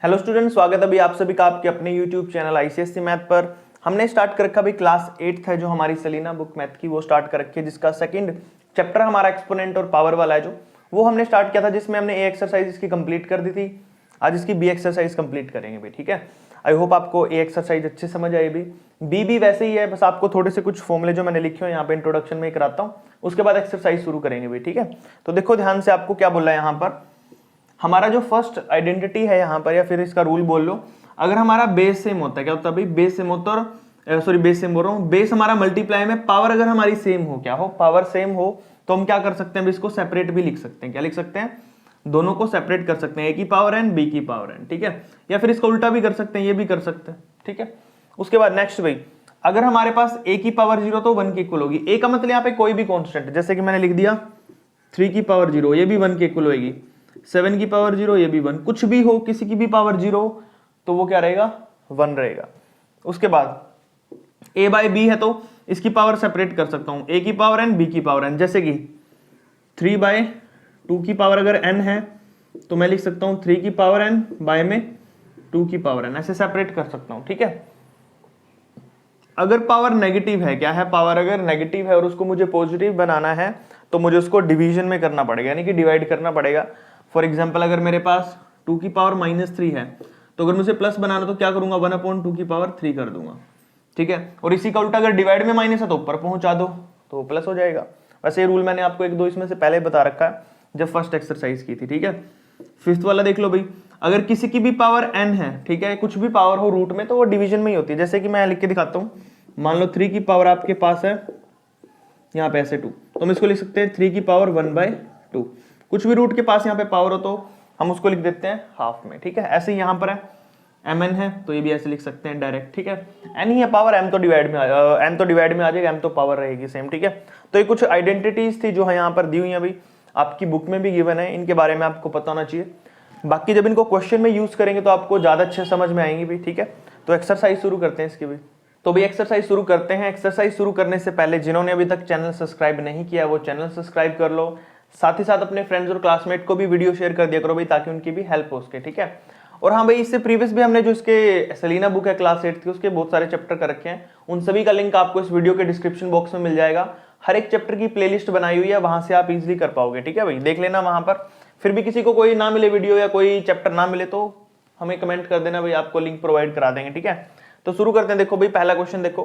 Hello student, स्वागत है अभी आप सभी का आपके अपने यूट्यूब चैनल आईसीएससी मैथ पर। हमने स्टार्ट कर रखा अभी क्लास 8th है जो हमारी सलीना बुक मैथ की, वो स्टार्ट कर रखी है, जिसका सेकंड चैप्टर हमारा एक्सपोनेंट और पावर वाला है जो वो हमने स्टार्ट किया था, जिसमें हमने ए एक्सरसाइज इसकी कंप्लीट कर दी थी। आज इसकी बी एक्सरसाइज कंप्लीट करेंगे भी, ठीक है। आई होप आपको ए एक्सरसाइज अच्छे समझ आए। बी भी वैसे ही है, बस आपको थोड़े से कुछ फॉर्मूले जो मैंने लिखे हो यहाँ पे इंट्रोडक्शन में कराता हूँ, उसके बाद एक्सरसाइज शुरू करेंगे भी, ठीक है। तो देखो ध्यान से, आपको क्या बोला है यहाँ पर, हमारा जो फर्स्ट आइडेंटिटी है यहाँ पर, या फिर इसका रूल बोल लो, अगर हमारा बेस सेम होता है, क्या होता है भाई, बेस सेम होता है, सॉरी बेस सेम बोल रहा हूँ, बेस हमारा मल्टीप्लाई में पावर अगर हमारी सेम हो, क्या हो, पावर सेम हो, तो हम क्या कर सकते हैं, इसको सेपरेट भी लिख सकते हैं। क्या लिख सकते हैं, दोनों को सेपरेट कर सकते हैं, ए की पावर एन, बी की पावर एन, ठीक है। या फिर इसको उल्टा भी कर सकते हैं, ये भी कर सकते हैं, ठीक है। उसके बाद नेक्स्ट भाई, अगर हमारे पास ए की पावर 0 तो 1 की इक्वल होगी। ए का मतलब यहाँ पे कोई भी कॉन्स्टेंट, जैसे कि मैंने लिख दिया 3 की पावर 0, ये भी 1 की इक्वल होगी। 7 की पावर 0, ये भी 1, कुछ भी हो, किसी की भी पावर 0 तो वो क्या रहेगा, 1 रहेगा। उसके बाद a बाय बी है तो इसकी पावर सेपरेट कर सकता हूं, a की पावर n, b की पावर n, जैसे कि 3 बाय 2 की पावर अगर n है तो मैं लिख सकता हूं 3 की पावर n बाय में 2 की पावर n, ऐसे सेपरेट कर सकता हूं, ठीक है। अगर पावर नेगेटिव है, क्या है, पावर अगर नेगेटिव है और उसको मुझे पॉजिटिव बनाना है तो मुझे उसको डिवीजन में करना पड़ेगा, यानी कि डिवाइड करना पड़ेगा। फॉर एग्जाम्पल, अगर मेरे पास 2 की पावर -3 है तो अगर मुझे प्लस बनाना तो क्या करूंगा, 1/2 की पावर 3 कर दूंगा, ठीक है। और इसी का उल्टा अगर डिवाइड में माइनस है तो ऊपर पहुंचा दो तो प्लस हो जाएगा। वैसे ये रूल मैंने आपको 1-2 इसमें से पहले बता रखा है जब फर्स्ट एक्सरसाइज की थी, ठीक है। फिफ्थ वाला देख लो भाई, अगर किसी की भी पावर n है, ठीक है, कुछ भी पावर हो रूट में, तो वो डिवीजन में ही होती है। जैसे कि मैं लिख के दिखाता हूँ, मान लो 3 की पावर आपके पास है यहाँ पे ऐसे 2, तो हम इसको लिख सकते हैं 3 की पावर 1/2। कुछ भी रूट के पास यहाँ पे पावर हो तो हम उसको लिख देते हैं हाफ में, ठीक है। ऐसे ही यहाँ पर है mn है तो ये भी ऐसे लिख सकते हैं डायरेक्ट, ठीक है। n ही है पावर, m तो डिवाइड में n तो डिवाइड में आ जाएगा, m तो पावर रहेगी सेम, ठीक है। तो ये कुछ आइडेंटिटीज थी जो है यहाँ पर दी हुई है अभी, आपकी बुक में भी गिवन है, इनके बारे में आपको पता होना चाहिए। बाकी जब इनको क्वेश्चन में यूज करेंगे तो आपको ज्यादा अच्छे समझ में आएंगी भी, ठीक है। तो एक्सरसाइज शुरू करते हैं इसकी भी। तो भी एक्सरसाइज शुरू करते हैं। एक्सरसाइज शुरू करने से पहले जिन्होंने अभी तक चैनल सब्सक्राइब नहीं किया वो चैनल सब्सक्राइब कर लो, साथ ही साथ अपने फ्रेंड्स और क्लासमेट को भी वीडियो शेयर कर दिया करो भाई, ताकि उनकी भी हेल्प हो सके, ठीक है। और हाँ भाई, इससे प्रीवियस भी हमने जो इसके सलीना बुक है क्लास 8 की, उसके बहुत सारे चैप्टर कर रखे हैं, उन सभी का लिंक आपको इस वीडियो के डिस्क्रिप्शन बॉक्स में मिल जाएगा। हर एक चैप्टर की प्लेलिस्ट बनाई हुई है, वहां से आप इजीली कर पाओगे, ठीक है भाई, देख लेना वहां पर। फिर भी किसी को कोई ना मिले वीडियो या कोई चैप्टर ना मिले तो हमें कमेंट कर देना भाई, आपको लिंक प्रोवाइड करा देंगे, ठीक है। तो शुरू करते हैं। देखो भाई, पहला क्वेश्चन देखो,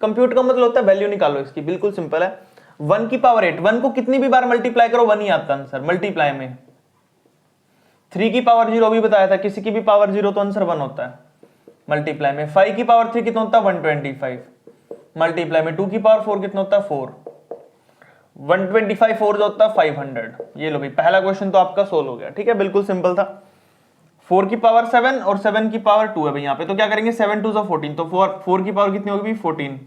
कंप्यूट का मतलब होता है वैल्यू निकालो इसकी, बिल्कुल सिंपल है। 1 की पावर 8, 1 को कितनी भी बार मल्टीप्लाई करो 1 ही आता है आंसर मल्टीप्लाई में। 3 की पावर 0 भी बताया था, किसी की भी पावर 0 तो आंसर 1 होता है मल्टीप्लाई में। 5 की पावर 3 कितना होता है 125 मल्टीप्लाई में। 2 की पावर 4 कितना होता है 4, 125 4 जो होता है 500। ये लो भाई, पहला क्वेश्चन तो आपका सोल्व हो गया, ठीक है, बिल्कुल सिंपल था। 4 की पावर 7 और 7 की पावर 2 है भाई यहाँ पे, तो क्या करेंगे 7 2 14, तो 4 की पावर कितनी होगी 14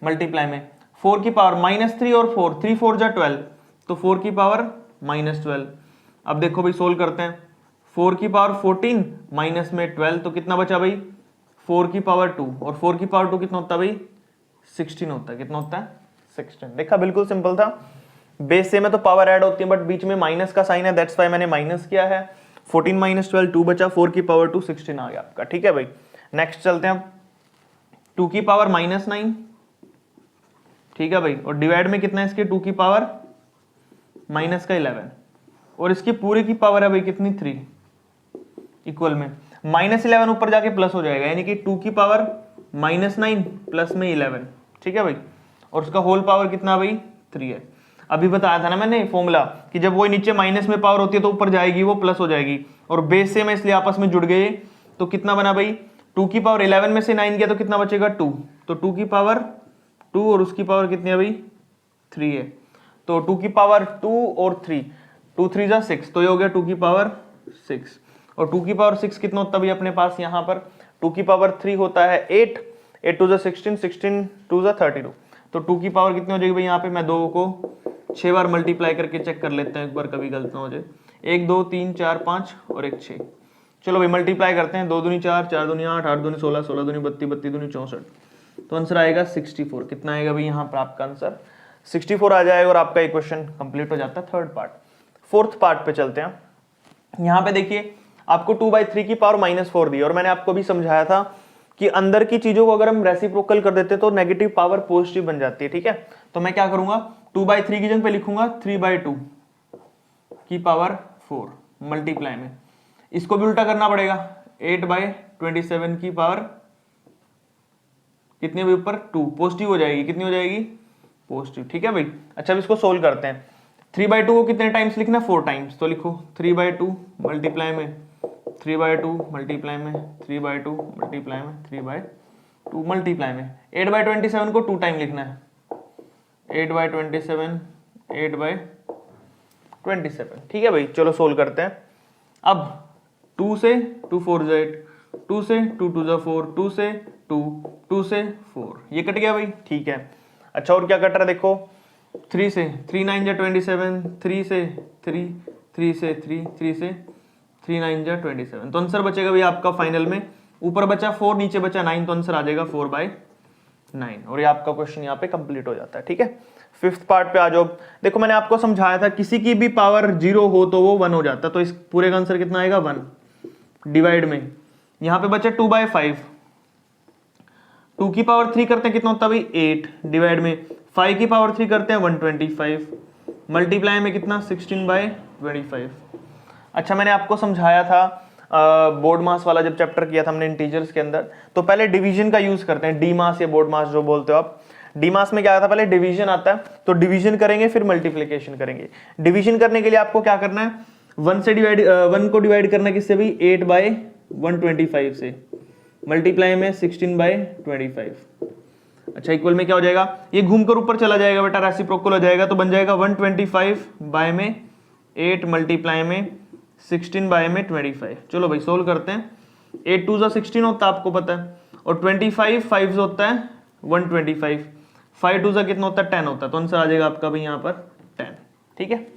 मल्टीप्लाई में। 4 की पावर -3 और 4, 3 4 जा 12, तो 4 की पावर -12। अब देखो भाई सोल्व करते हैं, 4 की पावर 14 माइनस में 12 तो कितना बचा भाई 4 की पावर 2, और 4 की पावर 2 कितना होता है भाई 16 होता है। कितना होता है 16। देखा, बिल्कुल सिंपल था। बेस से में तो पावर ऐड होती है, बट बीच में माइनस का साइन है, दैट्स वाई मैंने माइनस किया है। 14 - 12 2 बचा, 4 की पावर 2 16 आ गया आपका, ठीक है भाई। नेक्स्ट चलते हैं, 2 की पावर -9, ठीक है भाई, और डिवाइड में कितना है इसके 2 की पावर माइनस का 11, और इसकी पूरे की पावर है भाई कितनी 3 इक्वल में -11 ऊपर जाके प्लस हो जाएगा, यानी कि 2 की पावर -9 प्लस में 11, ठीक है भाई, और उसका होल पावर कितना भाई 3 है। अभी बताया था ना मैंने फॉर्मूला कि जब वो नीचे माइनस में पावर होती है तो ऊपर जाएगी वो प्लस हो जाएगी, और बेस से में इसलिए आपस में जुड़ गए, तो कितना बना भाई 2 की पावर 11 में से 9 गया तो कितना बचेगा 2, तो 2 की पावर 2 और उसकी पावर कितनी है भाई 3 है, तो 2 की पावर 2 और 3, 2 3 जा 6, तो ये हो गया 2 की पावर 6, और 2 की पावर 6 कितना होता है भाई अपने पास यहाँ पर 2 की पावर 3 होता है 8, 8 2 जा 16, 16 2 जा 32, तो 2 की पावर कितनी हो जाएगी भाई यहाँ पे, मैं 2 को 6 बार मल्टीप्लाई करके चेक कर लेते हैं एक बार, कभी गलत ना हो जाए। 1 2 3 4 5 और 1 6, चलो भाई मल्टीप्लाई करते हैं, 2 दूनी 4, 4 दूनी 8, 8 दूनी 16, 16 दूनी 32, 32 दूनी 64, तो आंसर आएगा 64। कितना आएगा भाई यहाँ पर आपका आंसर 64 आ जाएगा, और आपका क्वेश्चन कंप्लीट हो जाता है थर्ड पार्ट। फोर्थ पार्ट पे चलते हैं। यहाँ पे देखिए, आपको 2/3 की पावर -4 दी, और मैंने आपको भी समझाया था कि अंदर की चीजों को अगर हम रेसिप्रोकल कर देते हैं तो नेगेटिव पावर पॉजिटिव बन जाती है, ठीक है। तो मैं क्या करूंगा, 2/3 की जगह पे लिखूंगा 3/2 की पावर 4 मल्टीप्लाई में, इसको भी उल्टा करना पड़ेगा, 8/27 की पावर कितनी हुई ऊपर 2, पॉजिटिव हो जाएगी, कितनी हो जाएगी पॉजिटिव, ठीक है भाई। अच्छा अब इसको सोल्व करते हैं। 3/2 को कितने टाइम्स लिखना है, 4 टाइम्स, तो लिखो 3/2 मल्टीप्लाई में 3/2 मल्टीप्लाई में 3/2 मल्टीप्लाई में 3/2 मल्टीप्लाई में 8/27 को 2 टाइम लिखना है, 8/27 8/27, ठीक है भाई। चलो सोल्व करते हैं। अब 2 से 2 4 8, 2 से 2 2 4, 2 से 2, 2 से 4, ये कट गया भाई, ठीक है। अच्छा और क्या कट रहा है देखो, 3 से 3 9 जा 27, 3 से 3, 3 से 3, 3 से 3 9 जा 27, तो आंसर बचेगा भाई आपका फाइनल में, ऊपर बचा 4 नीचे बचा 9, तो आंसर आ जाएगा 4/9, और ये आपका क्वेश्चन यहाँ पे कंप्लीट हो जाता है, ठीक है। फिफ्थ पार्ट पे आ जाओ। देखो मैंने आपको समझाया था किसी की भी पावर 0 हो तो वो 1 हो जाता है, तो इस पूरे का आंसर कितना आएगा 1, डिवाइड में यहाँ पे बचा 2/5, 2 की पावर 3 करते हैं कितना होता है भाई 8, डिवाइड में 5 की पावर 3 करते हैं 125, मल्टीप्लाई में कितना 16/25। अच्छा मैंने आपको समझाया था बोर्ड मास वाला जब चैप्टर किया था हमने इंटीजर्स के अंदर, तो पहले डिवीजन का यूज करते हैं, डी मास या बोर्ड मास जो बोलते हो आप। डी मास में क्या आता है, पहले डिवीजन आता है, तो डिवीजन करेंगे फिर मल्टीप्लिकेशन करेंगे। डिवीजन करने के लिए आपको क्या करना है, 1 को डिवाइड करना है किससे भाई 8/125 से, मल्टीप्लाई में 16/25। अच्छा इक्वल में क्या हो जाएगा, ये घूमकर ऊपर चला जाएगा बेटा, रेसिप्रोकल हो जाएगा, तो बन जाएगा 125/8 मल्टीप्लाई में 16/25। चलो भाई सोल्व करते हैं। 8 2 16 होता है आपको पता है, और 25 5 होता है 125, 5 2 कितना होता है 10 होता है, तो आंसर आ जाएगा आपका भाई यहाँ पर 10, ठीक है।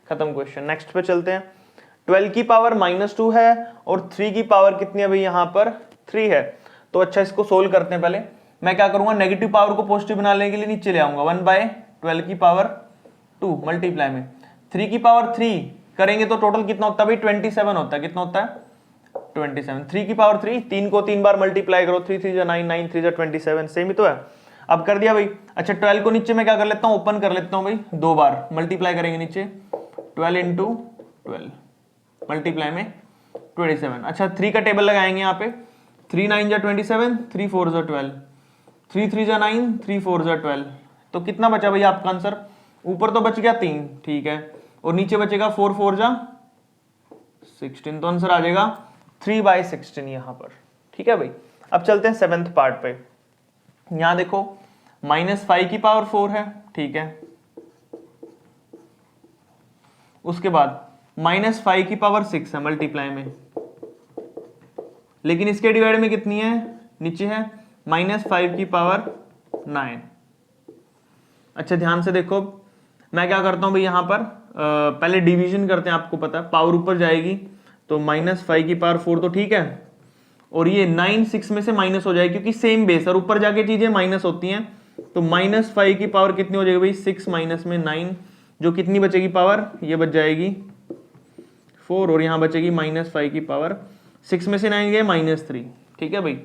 खत्म क्वेश्चन। नेक्स्ट पे चलते हैं। 12 की पावर -2 है और 3 की पावर कितनी है भाई यहाँ पर 3 है, तो अच्छा इसको सोल्व करते हैं। पहले मैं क्या करूंगा, नेगेटिव पावर को पॉजिटिव बनाने के लिए नीचे ले आऊंगा, 1/12 की पावर 2 मल्टीप्लाई में 3 की पावर 3 करेंगे तो टोटल कितना होता है भाई 27 होता है, कितना होता है 27, 3 की पावर 3, 3 को 3 बार मल्टीप्लाई करो, 3 3 9 9 3 27, सेम ही तो है। अब कर दिया भाई। अच्छा 12 को नीचे मैं क्या कर लेता हूँ, ओपन कर लेता हूँ भाई, 2 बार मल्टीप्लाई करेंगे नीचे, 12 × 12 मल्टीप्लाई में 27। अच्छा 3 का टेबल लगाएंगे यहाँ पे, 3 9 जा 27, 3 4 जा 12, 3 3 जा 9, 3 4 जा 12, तो कितना बचा भाई आपका आंसर, ऊपर तो बच गया 3, ठीक है, और नीचे बचेगा 4 4 जा 16, तो आंसर आ जाएगा 3/16 यहां पर, ठीक है भाई। अब चलते हैं 7th पार्ट पे। यहां देखो -5 की पावर 4 है, ठीक है, उसके बाद -5 की पावर 6 है मल्टीप्लाई में, लेकिन इसके डिवाइड में कितनी है, नीचे है -5 की पावर 9। अच्छा ध्यान से देखो, मैं क्या करता हूं भाई यहां पर पहले डिवीजन करते हैं, आपको पता है पावर ऊपर जाएगी तो -5 की पावर 4 तो ठीक है, और ये 9 6 में से माइनस हो जाएगी क्योंकि सेम बेस, और ऊपर जाके चीजें माइनस होती हैं, तो -5 की पावर कितनी हो जाएगी भाई 6 माइनस में 9, जो कितनी बचेगी पावर, ये बच जाएगी 4, और यहां बचेगी -5 की पावर 6 में से 9 गए -3, ठीक है भाई।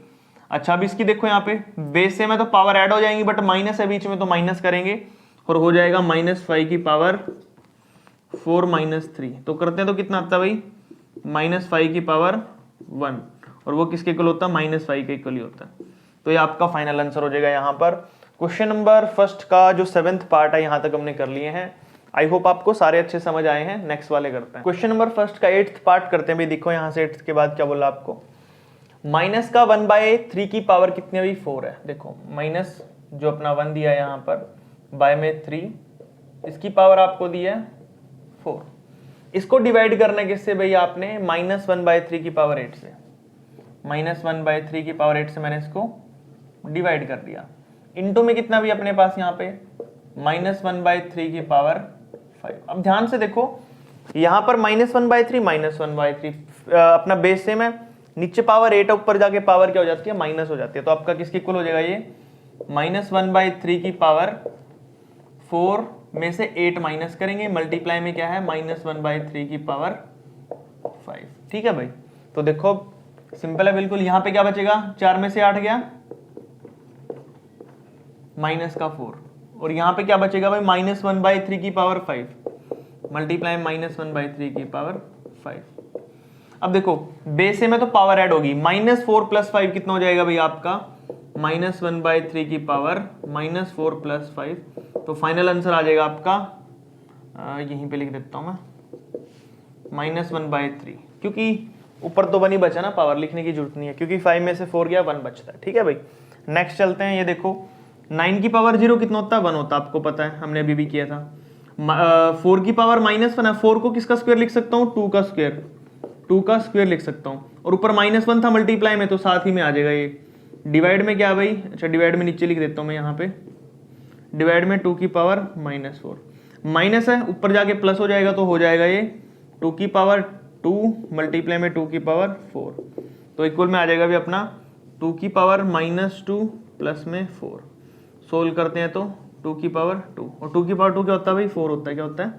अच्छा अब इसकी देखो यहाँ पे बेस से में तो पावर ऐड हो जाएंगी, बट माइनस है बीच में तो माइनस करेंगे, और हो जाएगा -5 की पावर 4 -3, तो करते हैं तो कितना आता है भाई -5 की पावर 1, और वो किसके इक्वल होता है -5 के इक्वल ही होता है, तो ये आपका फाइनल आंसर हो जाएगा यहाँ पर। क्वेश्चन नंबर फर्स्ट का जो 7th पार्ट है यहाँ तक हमने कर लिए हैं। आई होप आपको सारे अच्छे समझ आए हैं। नेक्स्ट वाले करते हैं। क्वेश्चन नंबर फर्स्ट का 8th पार्ट करते हैं भाई। देखो यहाँ से 8th के बाद क्या बोला आपको, माइनस का 1/3 की पावर कितनी भाई 4 है। देखो माइनस जो अपना 1 दिया है यहाँ पर बाय में 3, इसकी पावर आपको दी है 4, इसको डिवाइड करना किससे भाई आपने -1/3 की पावर 8 से, -1/3 की पावर 8 से मैंने इसको डिवाइड कर दिया, इनटू में कितना भी अपने पास यहाँ पे -1/3 की पावर 5। अब ध्यान से देखो यहाँ पर -1/3 अपना बेस सेम है, नीचे पावर 8 ऊपर जाके पावर क्या हो जाती है माइनस हो जाती है, तो आपका किसके इक्वल हो जाएगा ये -1/3 की पावर 4 में से 8 माइनस करेंगे, मल्टीप्लाई में क्या है -1/3 की पावर 5, ठीक है भाई। तो देखो सिंपल है बिल्कुल, यहां पे क्या बचेगा, 4 में से 8 गया माइनस का 4, और यहां पे क्या बचेगा भाई, -1/3 की पावर 5 मल्टीप्लाई -1/3 की पावर 5। अब देखो बेस में तो पावर ऐड होगी, -4 + 5 कितना हो जाएगा भाई आपका, -1/3 की पावर -4 + 5। तो फाइनल आंसर आ जाएगा आपका, यहीं पे लिख देता हूं मैं, -1/3, क्योंकि ऊपर तो 1 ही बचा ना, पावर लिखने की जरूरत नहीं है, क्योंकि 5 में से 4 गया 1 बचता है। ठीक है भाई, नेक्स्ट चलते हैं। ये देखो 9 की पावर 0 कितना होता है, 1 होता है, आपको पता है, हमने अभी भी किया था। 4 की पावर -1 है, 4 को किसका स्क्वायर लिख सकता हूँ, 2 का स्क्वायर, 2 का स्क्वायर लिख सकता हूँ, और ऊपर -1 था मल्टीप्लाई में, तो साथ ही में आ जाएगा ये। डिवाइड में क्या भाई, अच्छा डिवाइड में नीचे लिख देता हूँ मैं यहाँ पे, डिवाइड में 2 की पावर -4, माइनस है ऊपर जाके प्लस हो जाएगा, तो हो जाएगा ये 2 की पावर 2 मल्टीप्लाई में 2 की पावर 4, तो इक्वल में आ जाएगा भी अपना 2 की पावर -2 प्लस में 4। सोल्व करते हैं तो 2 की पावर 2, और 2 की पावर 2 क्या होता है भाई, 4 होता है, क्या होता है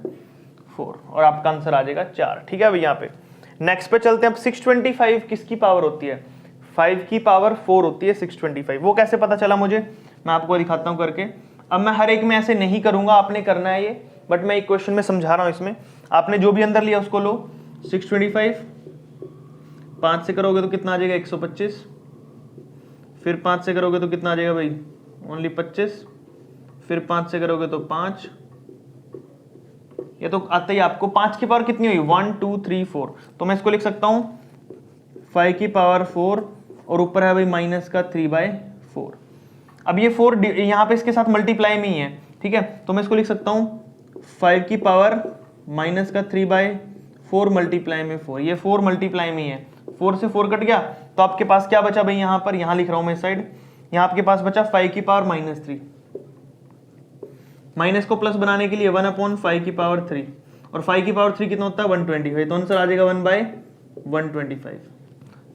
4, और आपका आंसर आ जाएगा 4। ठीक है भाई, यहाँ पे नेक्स्ट पे चलते हैं। अब 625 किसकी पावर होती है, 5 की पावर 4 होती है 625। वो कैसे पता चला मुझे, मैं आपको दिखाता हूँ करके। अब मैं हर एक में ऐसे नहीं करूंगा, आपने करना है ये, बट मैं एक क्वेश्चन में समझा रहा हूँ। इसमें आपने जो भी अंदर लिया उसको लो, 625 5 से करोगे तो कितना आ जाएगा, 125, फिर 5 से करोगे तो कितना आ जाएगा भाई, ओनली 25, फिर 5 से करोगे तो 5, ये तो आता ही आपको। 5 की पावर कितनी हुई, 1 2 3 4, तो मैं इसको लिख सकता हूं 5 की पावर 4, और ऊपर है भाई माइनस का 3/4। अब ये 4 यहां पे इसके साथ मल्टीप्लाई में ही है, ठीक है, तो मैं इसको लिख सकता हूं 5 की पावर माइनस का 3/4 मल्टीप्लाई में 4, ये 4 मल्टीप्लाई में ही है, 4 से 4 कट गया, तो आपके पास क्या बचा भाई, यहां पर, यहां लिख रहा हूं मैं इस साइड, यहां आपके पास बचा 5 की पावर -3, माइनस को प्लस बनाने के लिए 1/5 की पावर 3, और 5 की पावर 3 कितना होता है, 125, तो आंसर आ जाएगा 1/125।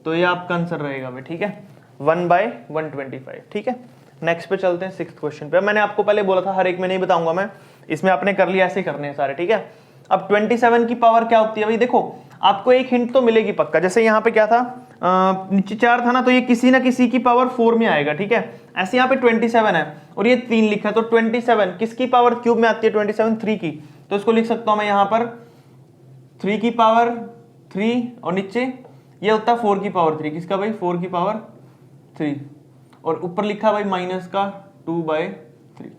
तो ये आपका आंसर रहेगा भाई, ठीक है, 1/125। ठीक है, नेक्स्ट पे चलते हैं 6th क्वेश्चन पे। मैंने आपको पहले बोला था हर एक में नहीं बताऊंगा मैं, इसमें आपने कर लिया, ऐसे करने हैं सारे। ठीक है, अब 27 की पावर क्या होती है भाई, देखो आपको एक हिंट तो मिलेगी पक्का। जैसे यहाँ पे क्या था, नीचे 4 था ना, तो ये किसी ना किसी की पावर 4 में आएगा। ठीक है, ऐसे यहाँ पे 27 है और ये 3 लिखा है, तो 27 किसकी पावर क्यूब में आती है, 27 3 की, तो इसको लिख सकता हूं मैं यहाँ पर 3 की पावर 3, और नीचे ये होता है 4 की पावर 3, किसका भाई, 4 की पावर 3, और ऊपर लिखा भाई माइनस का 2/3।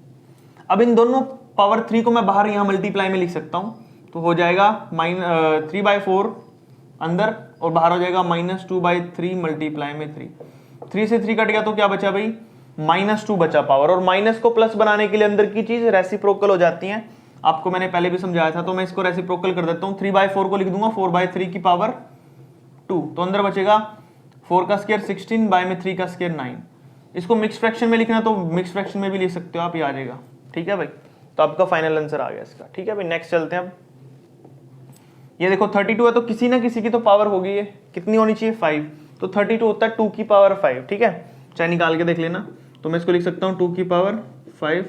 अब इन दोनों पावर 3 को मैं बाहर यहाँ मल्टीप्लाई में लिख सकता हूँ, तो हो जाएगा 3/4 अंदर, और बाहर हो जाएगा -2/3 मल्टीप्लाई में 3 से 3 कट गया, तो क्या बचा भाई, -2 बचा पावर, और माइनस को प्लस बनाने के लिए अंदर की चीज रेसिप्रोकल हो जाती है, आपको मैंने पहले भी समझाया था, तो मैं इसको रेसिप्रोकल कर देता हूँ। 3/4 को लिख दूंगा 4/3 की पावर 2, तो अंदर बचेगा 4 का स्क्वायर 16, बाय में 3 का स्क्वायर 9। इसको मिक्स फ्रैक्शन में लिखना तो मिक्स फ्रैक्शन में भी लिख सकते हो आप, ये आ जाएगा। ठीक है भाई, तो आपका फाइनल आंसर आ गया इसका। ठीक है भाई, नेक्स्ट चलते हैं। अब ये देखो 32 है, तो किसी ना किसी की तो पावर होगी, ये कितनी होनी चाहिए, 5, तो 32 होता है 2 की पावर 5। ठीक है, चाहे निकाल के देख लेना, तो मैं इसको लिख सकता हूँ 2 की पावर 5,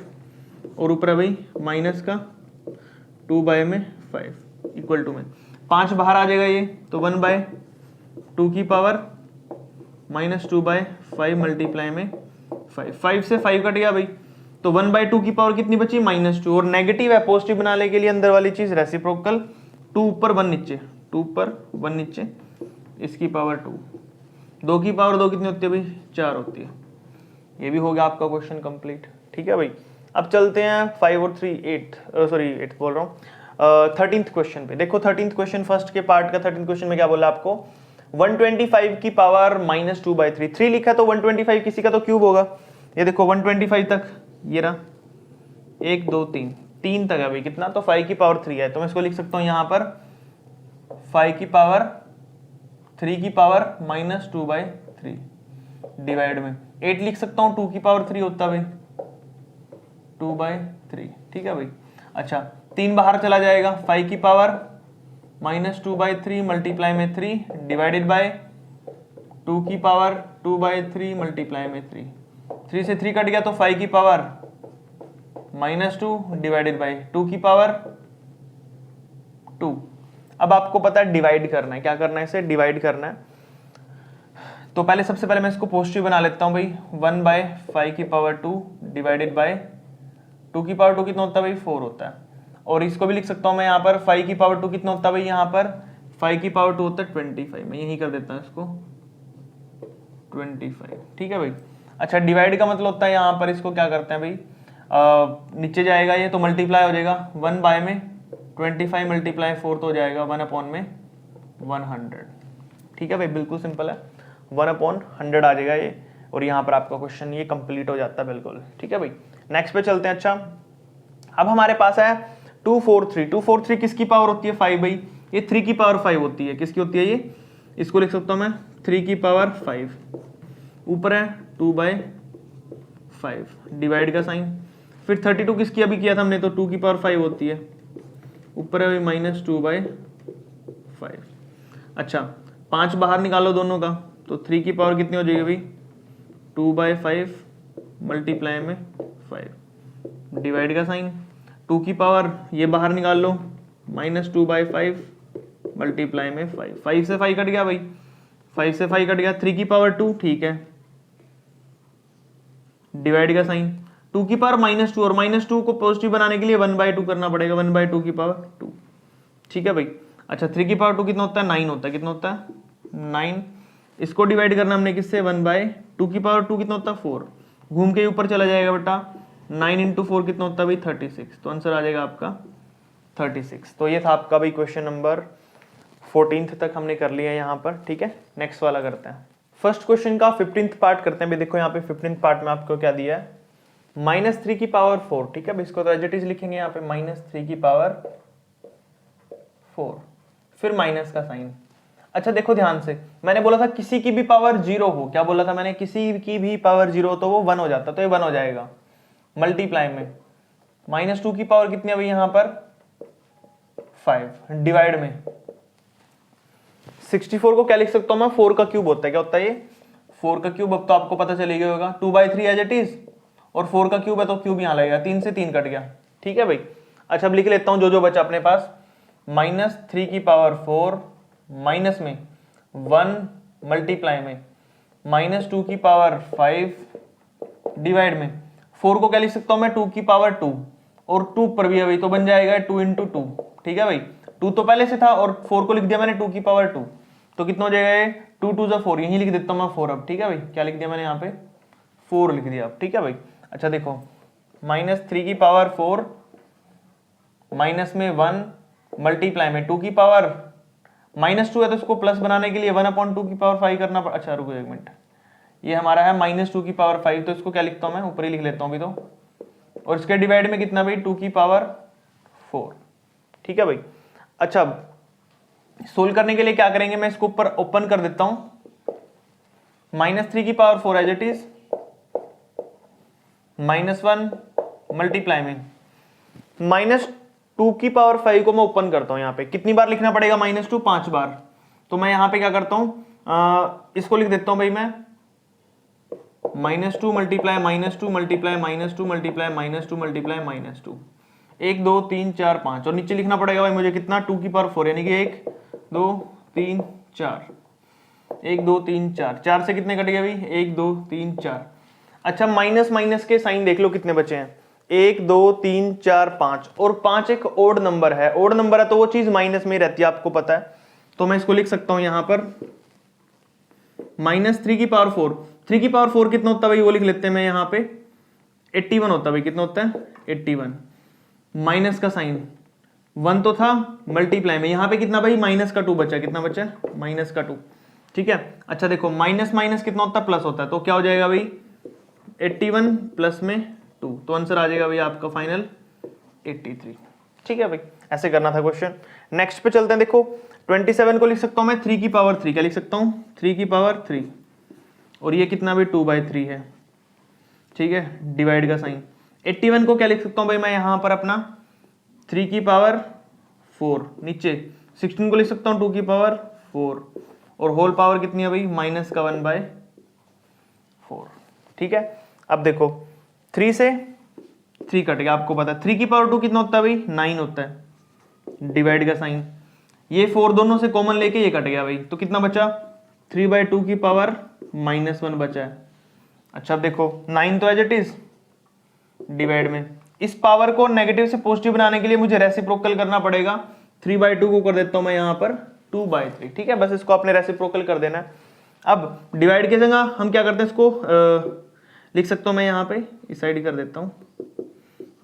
और ऊपर है भाई माइनस का 2/5 इक्वल टू में 5 बाहर आ जाएगा ये, तो 1/2 की पावर -2/5 मल्टीप्लाई में 5 से 5 कट गया भाई, तो 1/2 की पावर कितनी बची, -2, और नेगेटिव है पॉजिटिव बनाने के लिए अंदर वाली चीज रेसिप्रोकल, 2 ऊपर 1 नीचे, 2 ऊपर 1 नीचे, इसकी पावर 2, 2 की पावर 2 कितनी होती है भाई, 4 होती है। ये भी हो गया आपका क्वेश्चन कंप्लीट। ठीक है भाई, अब चलते हैं 5 और 3 8 बोल रहा हूँ 13th क्वेश्चन पे। देखो 13th क्वेश्चन, फर्स्ट के पार्ट का 13th क्वेश्चन में क्या बोला आपको, 125 की पावर -2/3, 3 लिखा तो 125 किसी का तो क्यूब होगा। ये देखो 125 तक ये रहा, 1 2 3 तक है भाई, कितना, तो 5 की पावर 3 है, तो मैं इसको लिख सकता हूँ यहाँ पर 5 की पावर 3 की पावर -2/3 डिवाइड में 8 लिख सकता हूँ, 2 की पावर 3 होता भाई 2/3। ठीक है भाई, अच्छा 3 बाहर चला जाएगा, 5 की पावर -2/3 मल्टीप्लाई में 3 डिवाइडेड बाय 2 की पावर 2/3 मल्टीप्लाई में 3 से 3 कट गया, तो 5 की पावर -2 डिवाइडेड बाय 2 की पावर 2। अब आपको पता है डिवाइड करना है, क्या करना है, इसे डिवाइड करना है, तो पहले सबसे पहले मैं इसको पॉजिटिव बना लेता हूँ भाई, 1/5 डिवाइडेड बाय 2 कितना होता है भाई 4 होता है। और इसको भी लिख सकता हूँ मैं यहाँ पर 5 कितना होता है भाई, यहाँ पर 5 होता है 25, मैं यही कर देता हूँ इसको 25, ठीक है भाई। अच्छा डिवाइड का मतलब होता है यहाँ पर इसको क्या करते हैं भाई, नीचे जाएगा ये तो मल्टीप्लाई हो जाएगा 1 बाय में 25 मल्टीप्लाई 4 तो हो जाएगा 1/100, ठीक है भाई, बिल्कुल सिंपल है, 1/100 आ जाएगा ये। और यहाँ पर आपका क्वेश्चन ये कंप्लीट हो जाता है बिल्कुल, ठीक है भाई। नेक्स्ट पे चलते हैं। अच्छा अब हमारे पास है 243 किसकी पावर होती है 5 भाई, ये 3 की पावर 5 होती है, किसकी होती है ये, इसको लिख सकता हूँ मैं 3 की पावर 5, ऊपर है 2/5 डिवाइड का साइन, फिर 32 किसकी अभी किया था हमने, तो 2 की पावर 5 होती है, ऊपर है -2/5। अच्छा 5 बाहर निकालो दोनों का, तो 3 की पावर कितनी हो जाएगी भाई 2/5 मल्टीप्लाई में 5 डिवाइड का साइन, 2 की पावर ये बाहर निकाल लो -2/5 मल्टीप्लाई में 5, 5 से 5 कट गया भाई, 5 से 5 कट गया, 3 की पावर 2, ठीक है, डिवाइड का साइन, 2 की पावर -2 और -2 को पॉजिटिव बनाने के लिए 1/2 करना पड़ेगा, 1/2 की पावर 2, ठीक है भाई। अच्छा 3 की पावर 2 कितना होता है 9 होता है, कितना होता है 9, इसको डिवाइड करना हमने किससे 1/2 की पावर 2 कितना होता है 4, घूम के ऊपर चला जाएगा बेटा, 9 × 4 कितना होता है भाई 36, तो आंसर आ जाएगा आपका 36। तो ये था आपका भाई क्वेश्चन नंबर 14 तक हमने कर लिया यहाँ पर, ठीक है। नेक्स्ट वाला करते हैं, फर्स्ट क्वेश्चन का 15th पार्ट करते हैं भाई। देखो यहाँ पे 15th पार्ट में आपको क्या दिया है, -3 की पावर 4, ठीक है भाई, इसको तो एज इट इज लिखेंगे यहाँ पे -3 की पावर 4, फिर माइनस का साइन। अच्छा देखो ध्यान से, मैंने बोला था किसी की भी पावर 0 हो, क्या बोला था मैंने, किसी की भी पावर 0 तो वो 1 हो जाता, तो ये 1 हो जाएगा, मल्टीप्लाई में -2 की पावर कितनी है भाई यहाँ पर 5 डिवाइड में 64 को क्या लिख सकता हूं मैं, 4 का क्यूब होता है, क्या होता है ये 4 का क्यूब, अब तो आपको पता चल गया होगा, 2/3 एज इट इज, और 4 का क्यूब है तो क्यूब यहां लगेगा, 3 से 3 कट गया, ठीक है भाई। अच्छा अब लिख लेता हूं जो बचा अपने पास, -3 की पावर 4 माइनस में 1 मल्टीप्लाई में -2 की पावर 5 डिवाइड में 4 को क्या लिख सकता हूं मैं 2 की पावर 2, और 2 पर भी है भाई तो बन जाएगा 2 × 2, ठीक है भाई, 2 तो पहले से था और 4 को लिख दिया मैंने 2 की पावर 2, तो कितना हो जाएगा 2 × 2 = 4, यही लिख देता हूं मैं 4 अब, ठीक है भाई, क्या लिख दिया मैंने यहाँ पे 4 लिख दिया अब, ठीक है भाई। अच्छा देखो -3 की पावर 4 माइनस में 1 मल्टीप्लाई में 2 की पावर -2 है तो इसको प्लस बनाने के लिए 1/2 की पावर 5 करना पड़ा, अच्छा रुको एक मिनट, ये हमारा है -2 की पावर 5, तो इसको क्या लिखता हूं मैं, ऊपर ही लिख लेता हूं अभी तो, और इसके डिवाइड में कितना भाई 2 की पावर 4, ठीक है भाई। अच्छा सोल्व करने के लिए क्या करेंगे, मैं इसको ऊपर ओपन कर देता हूं, -3 की power 4 as it is, -1 multiply में -2 की पावर 5 को मैं ओपन करता हूं, यहाँ पे कितनी बार लिखना पड़ेगा -2, 5 बार, तो मैं यहाँ पे क्या करता हूं, इसको लिख देता हूं भाई मैं -2 मल्टीप्लाई -2 मल्टीप्लाई -2 मल्टीप्लाई -2 मल्टीप्लाई -2, 1 2 3 4 5, और नीचे लिखना पड़ेगा भाई मुझे कितना 2 की पावर 4, यानी कि 1 2 3 4, 1 2 3 4, 4 से कितने कट गए भाई 1 2 3 4। अच्छा माइनस माइनस के साइन देख लो कितने बचे हैं, 1 2 3 4 5, और 5 एक ओड नंबर है, ओड नंबर है तो वो चीज माइनस में ही रहती है, आपको पता है, तो मैं इसको लिख सकता हूं यहां पर -3 की पावर 4, 3 की पावर 4 कितना होता है भाई वो लिख लेते हैं मैं यहाँ पे 81 होता है भाई, कितना होता है 81, माइनस का साइन 1 तो था मल्टीप्लाई में, यहाँ पे कितना भाई -2 बचा, कितना बचा -2, ठीक है। अच्छा देखो माइनस माइनस कितना होता है प्लस होता है, तो क्या हो जाएगा भाई 81 प्लस में 2, तो आंसर आ जाएगा भाई आपका फाइनल 83, ठीक है भाई, ऐसे करना था क्वेश्चन। नेक्स्ट पे चलते हैं, देखो 27 को लिख सकता हूं मैं 3 की पावर 3, क्या लिख सकता हूं 3 की पावर 3, और ये कितना भी 2/3 है, ठीक है, डिवाइड का साइन। 81 को क्या लिख सकता हूं भाई मैं यहां पर अपना 3 की पावर 4, नीचे 16 को लिख सकता हूं 2 की पावर 4, और होल पावर कितनी है भाई -1/4, ठीक है। अब देखो 3 से 3 कट गया, आपको पता है 3 की पावर 2 कितना होता है भाई 9 होता है, डिवाइड का साइन, ये 4 दोनों से कॉमन लेके ये कट गया भाई, तो कितना बचा 3/2 की पावर -1 बचा है। अच्छा अब देखो 9 तो एज इट इज डिवाइड में, इस पावर को नेगेटिव से पॉजिटिव बनाने के लिए मुझे रेसिप्रोकल करना पड़ेगा। 3/2 को कर देता हूं मैं यहाँ पर 2/3, ठीक है, बस इसको आपने रेसिप्रोकल कर देना है। अब डिवाइड की जगह हम क्या करते हैं, इसको लिख सकता हूं मैं यहाँ पे, इस साइड कर देता हूं।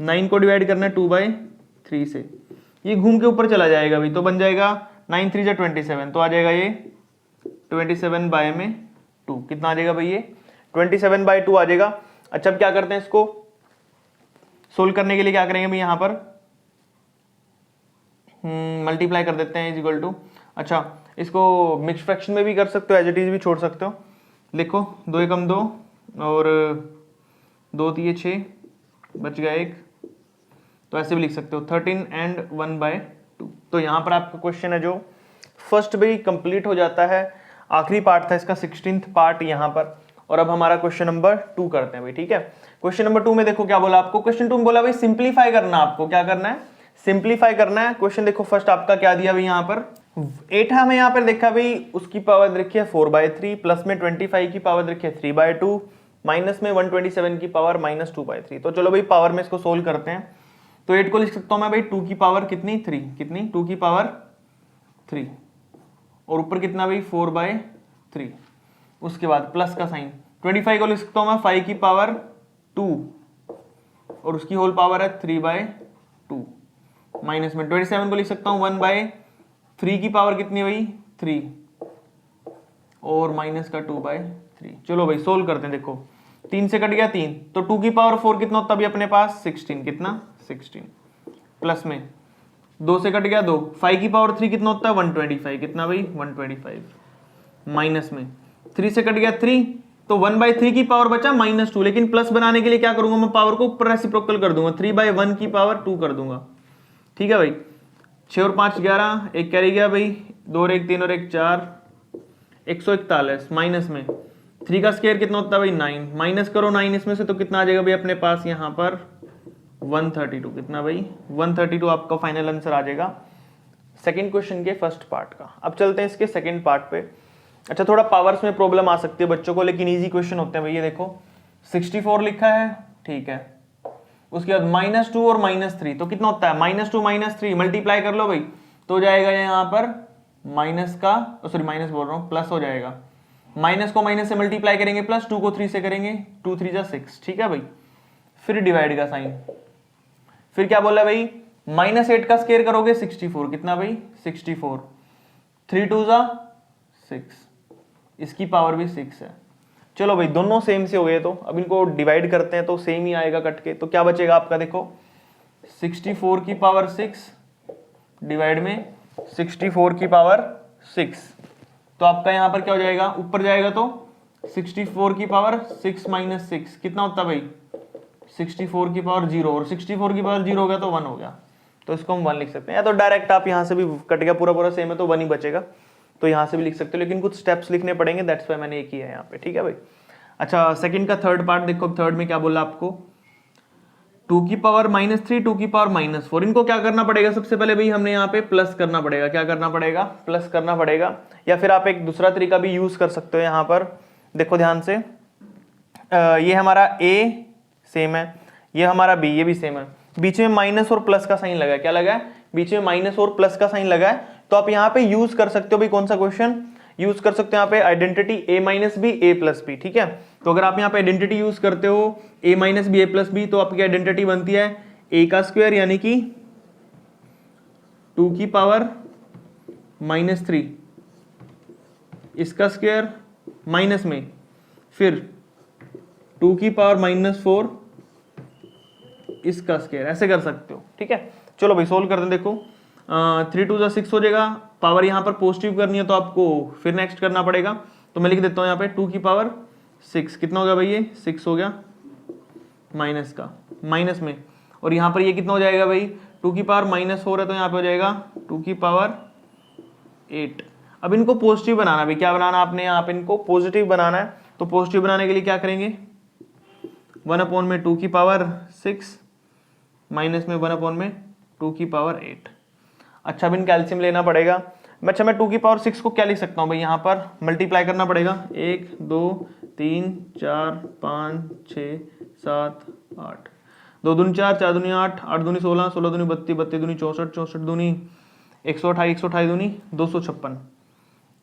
9 को डिवाइड करना है 2/3 से, ये घूम के ऊपर चला जाएगा भी, तो बन जाएगा 9 3 जा 27, तो आ जाएगा ये 27/2, कितना आ जाएगा भाई ये 27/2 आ जाएगा। अच्छा अब क्या करते हैं, इसको सोल्व करने के लिए क्या करेंगे भाई, यहाँ पर मल्टीप्लाई कर देते हैं इज इक्वल टू, अच्छा इसको मिक्स फ्रैक्शन में भी कर सकते हो, एज इट इज भी छोड़ सकते हो। लिखो 2 एकम 2 और 2 3 6 बच गया 1, तो ऐसे भी लिख सकते हो 13 and 1/2। तो यहाँ पर आपका क्वेश्चन है जो फर्स्ट भी कंप्लीट हो जाता है, आखिरी पार्ट था इसका 16th पार्ट यहाँ पर। और अब हमारा क्वेश्चन नंबर 2 करते हैं भाई, ठीक है। क्वेश्चन नंबर 2 में देखो क्या बोला आपको, क्वेश्चन 2 में बोला भाई सिंप्लीफाई करना, आपको क्या करना है, सिंप्लीफाई करना है। क्वेश्चन देखो फर्स्ट आपका क्या दिया भाई, यहाँ पर 8 हमें यहाँ पर देखा भाई, उसकी पावर रखी है 4/3, प्लस में 25 की पावर रखी है 3/2, माइनस में 127 की पावर -2/3। तो चलो भाई पावर में इसको सोल्व करते हैं। तो 8 को लिख सकता हूं मैं भाई 2 की पावर कितनी 3, कितनी 2 की पावर 3, और ऊपर कितना भाई 4/3, उसके बाद प्लस का साइन। 25 को लिख सकता हूं मैं 5 की पावर 2, और उसकी होल पावर है 3/2, माइनस में 27 को लिख सकता हूं 1/3 की पावर कितनी भाई 3, और माइनस का 2/3। चलो भाई सोल्व करते हैं, देखो 3 से कट गया 3, तो 2 की पावर 4 कितना होता है अपने पास 16, कितना 16, प्लस में 2 से कट गया 2, 5 की पावर 3 कितना होता है 125, कितना भाई 125, माइनस में 3 से कट गया 3, तो 1/3 की पावर बचा -2, लेकिन प्लस बनाने के लिए क्या करूंगा मैं, पावर को ऊपर रेसिप्रोकल कर दूंगा, 3/1 की पावर 2 कर दूंगा, ठीक है भाई। 6 और 5 11, एक कैरी गया भाई, 2 और 1 3 और 1 4, 141, माइनस में 3 का स्क्वायर कितना होता है भाई 9, माइनस करो 9 इसमें से, तो कितना आ जाएगा भाई अपने पास यहाँ पर 132, कितना भाई 132 आपका फाइनल आंसर आ जाएगा सेकंड क्वेश्चन के फर्स्ट पार्ट का। अब चलते हैं इसके सेकंड पार्ट पे। अच्छा थोड़ा पावर्स में प्रॉब्लम आ सकती है बच्चों को, लेकिन इजी क्वेश्चन होते हैं भैया। देखो 64 लिखा है, ठीक है, उसके बाद -2 और -3, तो कितना होता है -2 -3, मल्टीप्लाई कर लो भाई, तो हो जाएगा यहाँ पर माइनस का, सॉरी माइनस बोल रहा हूँ, प्लस हो जाएगा। माइनस को माइनस से मल्टीप्लाई करेंगे, प्लस 2 को 3 से करेंगे, 2 3 जा 6, ठीक है भाई। फिर डिवाइड का साइन, फिर क्या बोला भाई -8 का स्क्वायर करोगे 64, कितना भाई 64, 3 2 जा 6, इसकी पावर भी 6 है। चलो भाई दोनों सेम से हो गए, तो अब इनको डिवाइड करते हैं तो सेम ही आएगा कट के। तो क्या बचेगा आपका, देखो 64 की पावर 6 डिवाइड में 64 की पावर 6, तो आपका यहां पर क्या हो जाएगा, ऊपर जाएगा तो 64 की पावर 6 - 6 कितना होता है भाई 64 की पावर 0, और 64 की पावर 0 हो गया तो 1 हो गया, तो इसको हम 1 लिख सकते हैं। या तो डायरेक्ट आप यहां से भी, कट गया पूरा सेम है तो 1 ही बचेगा, तो यहां से भी लिख सकते हो, लेकिन कुछ स्टेप्स लिखने पड़ेंगे, दैट्स व्हाई मैंने ये किया है यहाँ पे, ठीक है भाई। अच्छा सेकंड का थर्ड पार्ट देखो, थर्ड में क्या बोला आपको, 2 की पावर -3, 2 की पावर -4, इनको क्या करना पड़ेगा, सबसे पहले भाई हमने यहाँ पे प्लस करना पड़ेगा। क्या करना पड़ेगा, प्लस करना पड़ेगा, या फिर आप एक दूसरा तरीका भी यूज कर सकते हो। यहाँ पर देखो ध्यान से, ये हमारा A सेम है, ये हमारा B, ये भी सेम है, बीच में माइनस और प्लस का साइन लगा है। क्या लगा है, बीच में माइनस और प्लस का साइन लगा है, तो आप यहाँ पे यूज कर सकते हो भाई, कौन सा क्वेश्चन यूज कर सकते हो यहाँ पे, identity A - B A + B, ठीक है। तो अगर आप यहाँ पे आइडेंटिटी यूज करते हो A - B A + B, तो आपकी आइडेंटिटी बनती है A का स्क्वायर यानी कि 2 की पावर -3, इसका स्क्वायर माइनस में फिर 2 की पावर -4, इसका स्क्वायर, ऐसे कर सकते हो, ठीक है। चलो भाई सोल्व करते हैं। देखो 3 2 जा 6 हो जाएगा, पावर यहाँ पर पॉजिटिव करनी है तो आपको फिर नेक्स्ट करना पड़ेगा, तो मैं लिख देता हूँ यहाँ पे 2 की पावर 6, कितना हो गया भाई ये 6 हो गया, माइनस का माइनस में, और यहाँ पर ये कितना हो जाएगा भाई 2 की पावर -4 है, तो यहाँ पे हो जाएगा 2 की पावर 8। अब इनको पॉजिटिव बनाना भाई, क्या बनाना आपने यहाँ पे, इनको पॉजिटिव बनाना है, तो पॉजिटिव बनाने के लिए क्या करेंगे, 1/2 की पावर 6 माइनस में 1/2 की पावर 8। अच्छा अब इन कैल्शियम लेना पड़ेगा, अच्छा मैं 2 की पावर 6 को क्या लिख सकता हूँ भाई, यहाँ पर मल्टीप्लाई करना पड़ेगा, 1 2 3 4 5 6 7 8, 2 दूनी 4, 4 दूनी 8, 8 दूनी 16, 16 दूनी 32, 32 दूनी 64, 64 दूनी 128, 128 दूनी 256,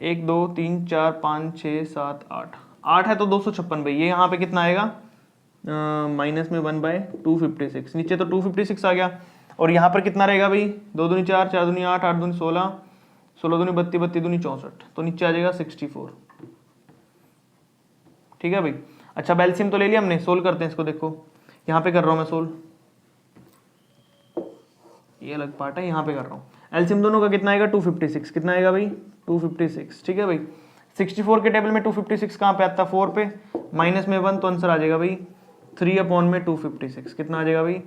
1 2 3 4 5 6 7 8, 8 है तो 256 भाई। ये यहाँ पे कितना आएगा, माइनस में 1/256, नीचे तो 256 आ गया, और यहाँ पर कितना रहेगा भाई, 2 दूनी 4, 4 दूनी 8, 8 दूनी 16, 16 दूनी 32, 32 दूनी 64, तो नीचे आ जाएगा 64। ठीक है भाई। अच्छा अब एलसीएम तो ले लिया हमने, सोल्व करते हैं इसको। देखो यहाँ पे कर रहा हूँ मैं सोल्व, ये अलग पार्ट है, यहाँ पे कर रहा हूँ। एलसीएम दोनों का कितना आएगा, 256, कितना आएगा भाई 256। ठीक है भाई, 64 के टेबल में 256 कहाँ पे आता है, 4 पे, माइनस में 1, तो आंसर आ जाएगा भाई 3/256। कितना आ जाएगा भाई,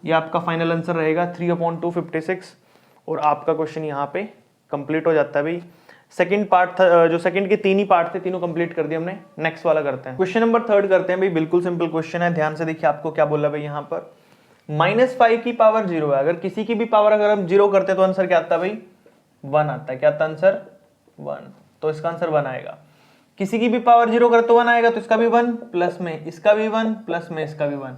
ये आपका फाइनल आंसर रहेगा 3/256। और आपका क्वेश्चन यहाँ पे कंप्लीट हो जाता है भाई। सेकंड पार्ट था, जो सेकंड के 3 ही पार्ट थे, तीनों कंप्लीट कर दिए हमने। नेक्स्ट वाला करते हैं, क्वेश्चन नंबर 3 करते हैं भाई। बिल्कुल सिंपल क्वेश्चन है, ध्यान से देखिए आपको क्या बोला भाई यहाँ पर। -5 की पावर 0 है, अगर किसी की भी पावर अगर हम 0 करते हैं तो आंसर क्या आता है भाई, 1 आता है। क्या आता है आंसर, 1, तो इसका आंसर 1 आएगा। किसी की भी पावर 0 करे तो 1 आएगा, तो इसका भी 1, प्लस में इसका भी 1, प्लस में इसका भी 1,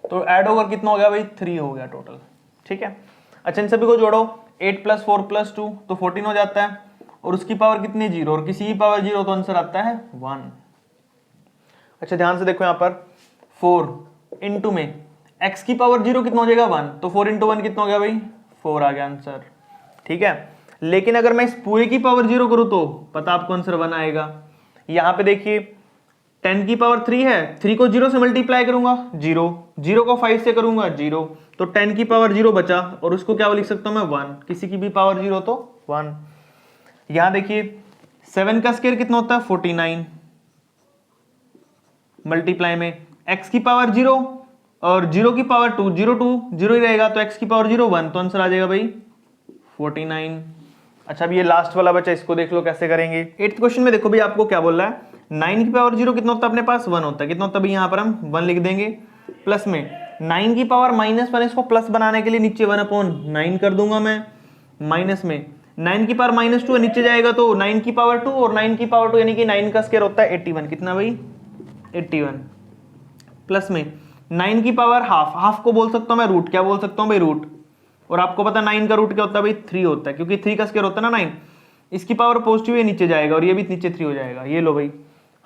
तो ऐड ओवर कितना हो गया भाई, 3 हो गया टोटल। ठीक है। अच्छा इन सभी को जोड़ो, 8 + 4 + 2 तो 14 हो जाता है, और उसकी पावर कितनी 0, और किसी की पावर 0 तो आंसर आता है 1। अच्छा ध्यान से देखो यहाँ पर 4 इंटू में x की पावर 0 कितना हो जाएगा 1, तो 4 × 1 कितना हो गया भाई 4 आ गया आंसर। ठीक है। लेकिन अगर मैं इस पूरे की पावर 0 करूं तो पता आपको आंसर 1 आएगा। यहां पे देखिए 10 की पावर 3 है, 3 को 0 से मल्टीप्लाई करूंगा 0, 0 को 5 से करूंगा 0, तो 10 की पावर 0 बचा, और उसको क्या लिख सकता हूं मैं 1, किसी की भी पावर 0 तो 1। यहां देखिए 7 का स्क्वायर कितना होता है 49, मल्टीप्लाई में x की पावर 0 और 0 की पावर 2, 0 2 0 ही रहेगा, तो x की पावर 0 1, तो आंसर आ जाएगा भाई 49। अच्छा अब ये लास्ट वाला बचा, इसको देख लो कैसे करेंगे। 8th क्वेश्चन में देखो भाई आपको क्या बोल रहा है, 9 की पावर 0 कितना होता है अपने पास 1 होता है, कितना होता है भाई यहाँ पर हम 1 लिख देंगे, प्लस में 9 की पावर -1, इसको प्लस बनाने के लिए नीचे 1/9 कर दूंगा मैं, माइनस में 9 की पावर -2 है, नीचे जाएगा तो 9 की पावर 2, और 9 की पावर 2 यानी कि 9 का स्क्वायर होता है 81, कितना भाई 81, प्लस में 9 की पावर हाफ, हाफ को बोल सकता हूं मैं रूट, क्या बोल सकता हूं भाई रूट, और आपको पता 9 का रूट क्या होता है भाई 3 होता है, क्योंकि 3 का स्क्वायर होता है ना 9, इसकी पावर पॉजिटिव है नीचे जाएगा, और ये भी नीचे 3 हो जाएगा। ये लो भाई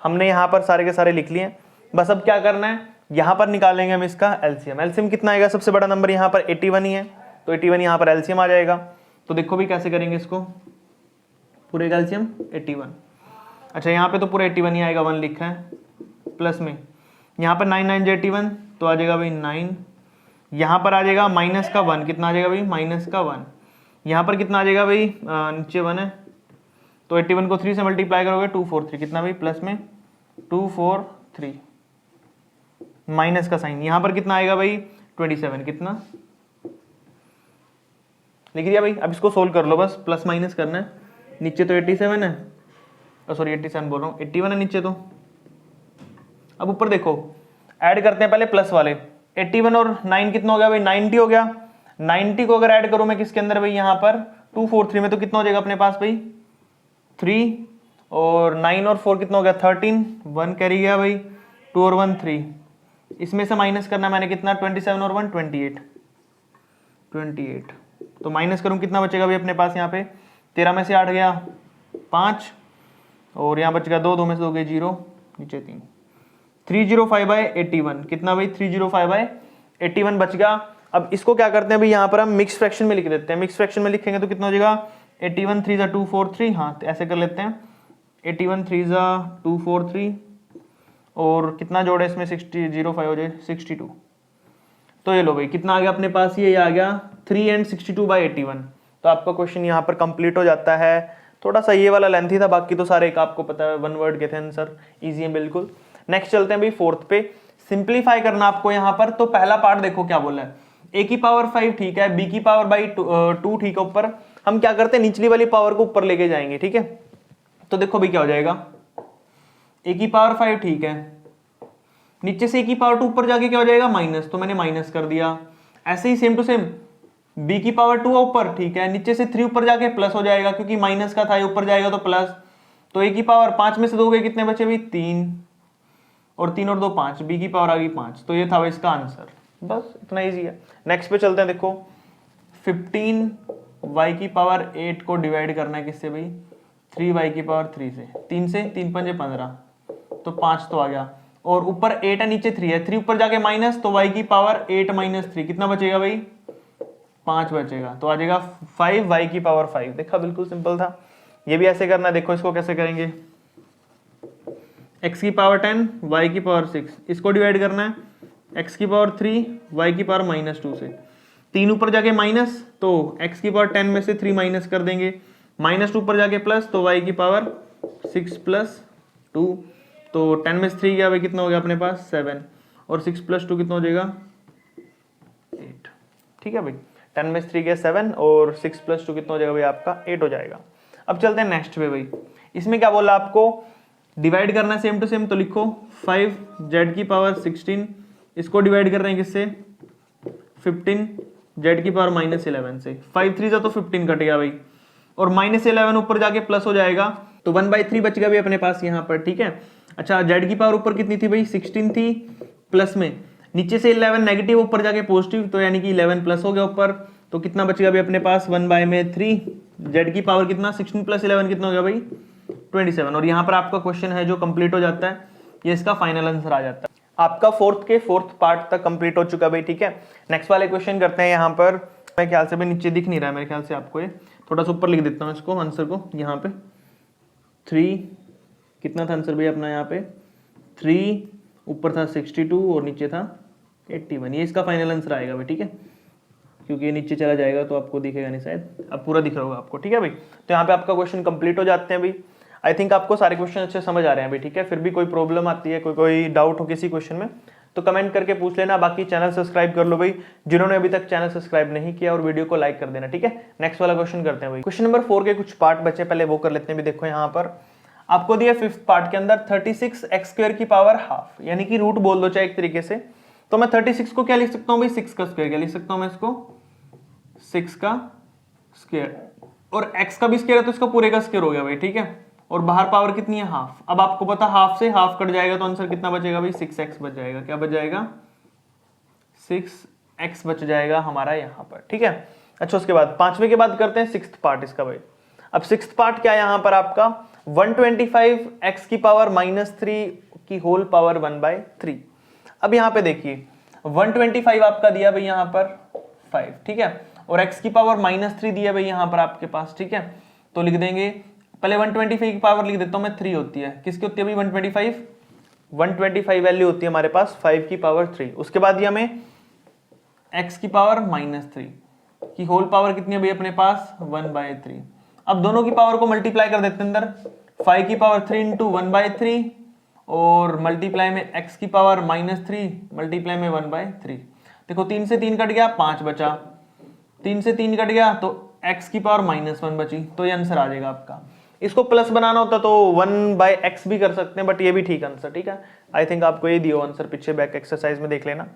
हमने यहाँ पर सारे के सारे लिख लिए। बस अब क्या करना है, यहाँ पर निकालेंगे हम इसका एलसीएम। एलसीएम कितना आएगा, सबसे बड़ा नंबर यहाँ पर 81 ही है, तो 81 यहाँ पर एलसीएम आ जाएगा। तो देखो भी कैसे करेंगे इसको, पूरे का एलसीएम 81। अच्छा यहाँ पे तो पूरा 81 ही आएगा, 1 लिखा है, प्लस में यहाँ पर 9 9 81, तो आ जाएगा भाई 9, यहाँ पर आ जाएगा माइनस का 1, कितना आ जाएगा भाई -1, यहाँ पर कितना आ जाएगा भाई नीचे 1 है, तो 81 को 3 से मल्टीप्लाई करोगे 243, कितना भाई प्लस में 243, माइनस का साइन, यहाँ पर कितना आएगा भाई 27, कितना लिख दिया भाई। अब इसको सोल्व कर लो, बस प्लस माइनस करना है, नीचे तो 87 है, सॉरी 87 बोल रहा हूँ, 81 है नीचे तो। अब ऊपर देखो ऐड करते हैं पहले प्लस वाले, 81 और 9 कितना हो गया भाई 90 हो गया। 90 को अगर ऐड करूं मैं किसके अंदर भाई यहाँ पर 243 में, तो कितना हो जाएगा अपने पास भाई 3, और 9 और 4 कितना हो गया 13, 1 कैरी गया भाई, 2 और 1 3, इसमें से माइनस करना मैंने कितना 27 और 1 28, तो माइनस करूं कितना बचेगा भाई अपने पास यहाँ पे, 13 में से 8 गया 5, और यहाँ बच गया 2, 2 में से 2 गए 0, नीचे 3, 305/81, कितना भाई 305/81 बच गया। अब इसको क्या करते हैं भाई यहाँ पर हम मिक्स फ्रैक्शन में लिख देते हैं, मिक्स फ्रैक्शन में लिखेंगे तो कितना हो जाएगा 81 3 × 243, हाँ तो ऐसे कर लेते हैं 81 3 × 243, और कितना जोड़े इसमें 05 हो जाए 62, तो ये लो भाई कितना आ गया अपने पास, ये आ गया 3 and 62/81। तो आपका क्वेश्चन यहाँ पर कंप्लीट हो जाता है। थोड़ा सा ये वाला लेंथी था, बाकी तो सारे एक आपको पता है 1 वर्ड के थे आंसर, इजी है बिल्कुल। नेक्स्ट चलते हैं भाई 4th पे, सिंप्लीफाई करना आपको यहाँ पर। तो पहला पार्ट देखो क्या बोला है, a की पावर 5 ठीक है, b की पावर बाई 2 ठीक है, ऊपर हम क्या करते हैं निचली वाली पावर को ऊपर लेके जाएंगे, ठीक है। तो देखो भाई क्या हो जाएगा, a की पावर 5 ठीक है, नीचे से a की पावर 2 ऊपर जाके क्या हो जाएगा माइनस, तो मैंने माइनस कर दिया। ऐसे ही सेम टू सेम b की पावर 2 ऊपर, ठीक है, नीचे से 3 ऊपर जाके प्लस हो जाएगा क्योंकि माइनस का था, ये ऊपर जाएगा तो प्लस, तो a की पावर 5 में से 2 गए, कितने बचे भाई 3, और 3 और 2 5, b की पावर आ गई 5। तो ये था भाई इसका आंसर, बस इतना इजी है। नेक्स्ट पे चलते हैं, देखो 15 y की पावर 8 को डिवाइड करना है किससे भाई, 3y की पावर 3 से, 3 से 3 पंजे 15, तो 5 तो आ गया, और ऊपर 8 है नीचे 3 है, 3 ऊपर जाके माइनस, तो y की पावर 8 माइनस 3 कितना बचेगा भाई 5 बचेगा, तो आ जाएगा 5 y की पावर 5। देखा, बिल्कुल सिंपल था। ये भी ऐसे करना है, देखो इसको कैसे करेंगे, x की पावर 10 y की पावर 6, इसको डिवाइड करना है x की पावर 3 y की पावर -2 से, 3 ऊपर जाके माइनस, तो x की पावर 10 में से 3 माइनस कर देंगे, -2 ऊपर जाके प्लस, तो y की पावर 6 प्लस 2, तो 10 में से 3 गया भाई, कितना हो गया अपने पास 7, और 6 प्लस 2 कितना हो जाएगा 8। ठीक है भाई, 10 में से 3 गया 7, और 6 प्लस 2 कितना हो जाएगा भाई आपका 8 हो जाएगा। अब चलते हैं नेक्स्ट पे भाई, इसमें क्या बोला आपको, डिवाइड करना है सेम टू सेम, तो लिखो 5 z की पावर 16, इसको डिवाइड कर रहे हैं किससे 15 z की पावर -11 से, 5 3 तो 15 कट गया भाई, और -11 ऊपर जाके प्लस हो जाएगा, तो 1/3 बच गया भाई अपने पास यहाँ पर। ठीक है, अच्छा z की पावर ऊपर कितनी थी भाई 16 थी, प्लस में नीचे से 11 नेगेटिव ऊपर जाके पॉजिटिव, तो यानी कि 11 प्लस हो गया ऊपर, तो कितना बच गया भाई अपने पास 1/3, z की पावर कितना 16 + 11 कितना हो गया भाई 27। और यहाँ पर आपका क्वेश्चन है जो कंप्लीट हो जाता है, ये इसका फाइनल आंसर आ जाता है। आपका फोर्थ पार्ट तक कंप्लीट हो चुका भाई। ठीक है, नेक्स्ट वाले क्वेश्चन करते हैं। यहाँ पर मेरे ख्याल से भाई नीचे दिख नहीं रहा है, मेरे ख्याल से आपको ये थोड़ा सा ऊपर लिख देता हूँ इसको, आंसर को यहाँ पे 3 कितना था आंसर भाई अपना, यहाँ पे 3 ऊपर था 62 और नीचे था 81, ये इसका फाइनल आंसर आएगा भाई। ठीक है, क्योंकि ये नीचे चला जाएगा तो आपको दिखेगा नहीं, शायद अब पूरा दिख रहा होगा आपको। ठीक है भाई, तो यहाँ पे आपका क्वेश्चन कंप्लीट हो जाते हैं भाई। आई थिंक आपको सारे क्वेश्चन अच्छे समझ आ रहे हैं भाई। ठीक है, फिर भी कोई प्रॉब्लम आती है, कोई डाउट हो किसी क्वेश्चन में, तो कमेंट करके पूछ लेना। बाकी चैनल सब्सक्राइब कर लो भाई, जिन्होंने अभी तक चैनल सब्सक्राइब नहीं किया, और वीडियो को लाइक कर देना। ठीक है, नेक्स्ट वाला क्वेश्चन करते हैं भाई। क्वेश्चन नंबर 4 के कुछ पार्ट बचे, पहले वो कर लेते हैं भी। देखो यहाँ पर आपको दिया 5th पार्ट के अंदर 36x² की पावर हाफ, यानी कि रूट बोल दो चाहे एक तरीके से, तो मैं 36 को क्या लिख सकता हूँ भाई 6 का स्क्वायर, क्या लिख सकता हूँ मैं इसको 6 का स्क्वायर, और x का भी स्क्वायर है तो इसका पूरे का स्क्वायर हो गया भाई। ठीक है, और बाहर पावर कितनी है हाफ, अब आपको पता हाफ से हाफ कट जाएगा तो आंसर कितना बचेगा भाई 6x बच जाएगा। क्या बच जाएगा 6x बच जाएगा हमारा यहाँ पर। ठीक है, अच्छा उसके बाद 5वें के बाद करते हैं 6th पार्ट इसका भाई। अब 6th पार्ट क्या है यहाँ पर आपका 125x की पावर -3 की होल पावर 1/3। अब यहाँ पे देखिए 125 आपका दिया भाई यहाँ पर 5, ठीक है, और x की पावर -3 दिया भाई यहाँ पर आपके पास। ठीक है, तो लिख देंगे पहले 125 की पावर लिख देता हूँ मैं 3 होती है, किसकी होती है भाई 125 वैल्यू होती है हमारे पास 5 की पावर 3। उसके बाद ये हमें x की पावर -3 की होल पावर कितनी है भाई अपने पास 1/3। अब दोनों की पावर को मल्टीप्लाई कर देते हैं अंदर, 5 की पावर 3 इंटू 1/3 और मल्टीप्लाई में x की पावर -3 मल्टीप्लाई में 1/3। देखो 3 से 3 कट गया 5 बचा, 3 से 3 कट गया तो x की पावर -1 बची, तो ये आंसर आ जाएगा आपका। इसको प्लस बनाना होता तो 1/x भी कर सकते हैं, बट ये भी ठीक आंसर। ठीक है, आई थिंक आपको ये दियो आंसर, पीछे बैक एक्सरसाइज में देख लेना।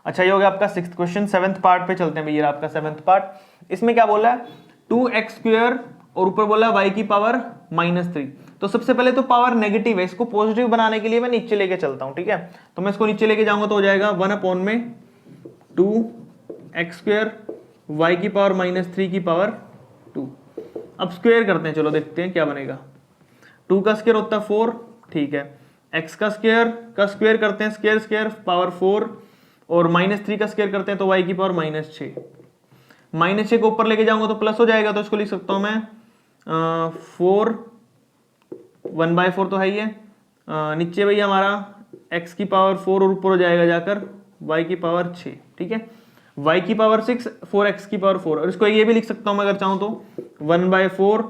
अच्छा ये हो गया आपका 6th क्वेश्चन। 7th पार्ट पे चलते हैं भैया, आपका 7th पार्ट। इसमें क्या बोला है 2x² और ऊपर बोला y की पावर -3। तो सबसे पहले तो पावर नेगेटिव है, इसको पॉजिटिव बनाने के लिए मैं नीचे लेके चलता हूं। ठीक है, तो मैं इसको नीचे लेके जाऊंगा तो हो जाएगा 1/2x² y की पावर -3 की पावर 2। अब स्क्वायर करते हैं, चलो देखते हैं क्या बनेगा। 2 का स्क्वायर होता है 4, ठीक है, x का स्क्वायर करते हैं, स्क्वायर पावर 4, और -3 का स्क्वायर करते हैं तो y की पावर -6। -6 को ऊपर लेके जाऊंगा तो प्लस हो जाएगा, तो इसको लिख सकता हूं मैं 4 1/4 तो है ही है, नीचे भाई हमारा x की पावर 4 और ऊपर हो जाएगा जाकर y की पावर 6। ठीक है, y की पावर 6 4x की पावर 4, और इसको ये भी लिख सकता हूं मैं अगर चाहूं तो 1/4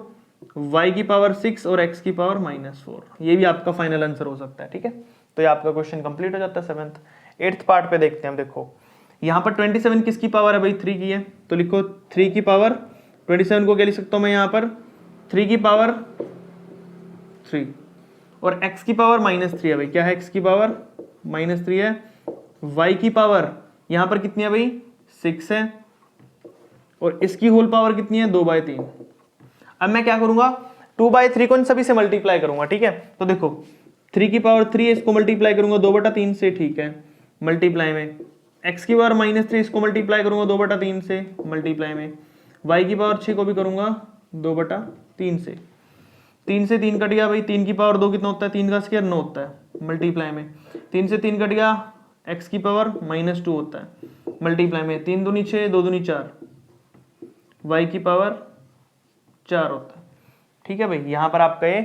y की पावर 6 और x की पावर -4। ये भी आपका फाइनल आंसर हो सकता है। ठीक है, तो ये आपका क्वेश्चन कंप्लीट हो जाता है 7th। 8th पार्ट पे देखते हैं हम। देखो यहाँ पर 27 किसकी पावर है भाई 3 की है, तो लिखो 3 की पावर 27 को क्या लिख सकता हूँ मैं यहाँ पर 3 की पावर 3, और x की पावर -3 है भाई, क्या है x की पावर -3 है, y की पावर यहाँ पर कितनी है भाई 6 है, और इसकी होल पावर कितनी है 2/3। अब मैं क्या करूंगा 2/3 को इन सभी से मल्टीप्लाई करूंगा, ठीक है। तो देखो 3 की पावर 3 इसको मल्टीप्लाई करूंगा 2/3 से, ठीक है, मल्टीप्लाई में x की पावर -3 इसको मल्टीप्लाई करूंगा 2/3 से, मल्टीप्लाई में y की पावर 6 को भी करूंगा 2/3 से। 3 से 3 कट गया भाई, 3 की पावर 2 कितना होता है, 3 का स्क्वायर 9 होता है, मल्टीप्लाई में 3 से 3 कट गया, x की पावर -2 होता है, मल्टीप्लाई में 3 दूनी 6 2 दूनी 4, y की पावर 4 होता है, ठीक है भाई। यहाँ पर आपका ये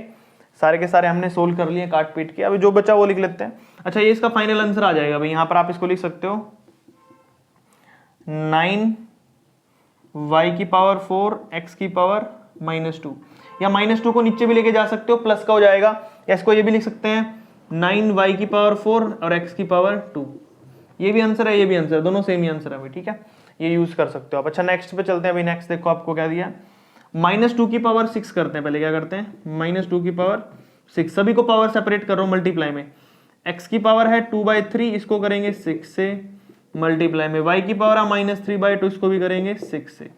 सारे के सारे हमने सोल्व कर लिए काट पीट के, अभी जो बचा वो लिख लेते हैं। अच्छा ये इसका फाइनल आंसर आ जाएगा भाई, यहाँ पर आप इसको लिख सकते हो 9 y की पावर 4 x की पावर -2, या -2 को नीचे भी लेके जा सकते हो, प्लस का हो जाएगा, या इसको ये भी लिख सकते हैं 9 y की पावर 4 और x की पावर 2। ये भी आंसर है, ये भी आंसर है, दोनों सेम ही आंसर है भाई, ठीक है, ये यूज कर सकते हो आप। अच्छा नेक्स्ट पे चलते हैं भाई, नेक्स्ट देखो आपको क्या दिया, -2 की पावर 6 करते हैं। पहले क्या करते हैं, -2 की पावर 6, सभी को पावर सेपरेट कर रहा हूं मल्टीप्लाई में, x की पावर है 2/3 इसको करेंगे 6 से, मल्टीप्लाई में y की पावर है -3/2 इसको भी करेंगे 6 से।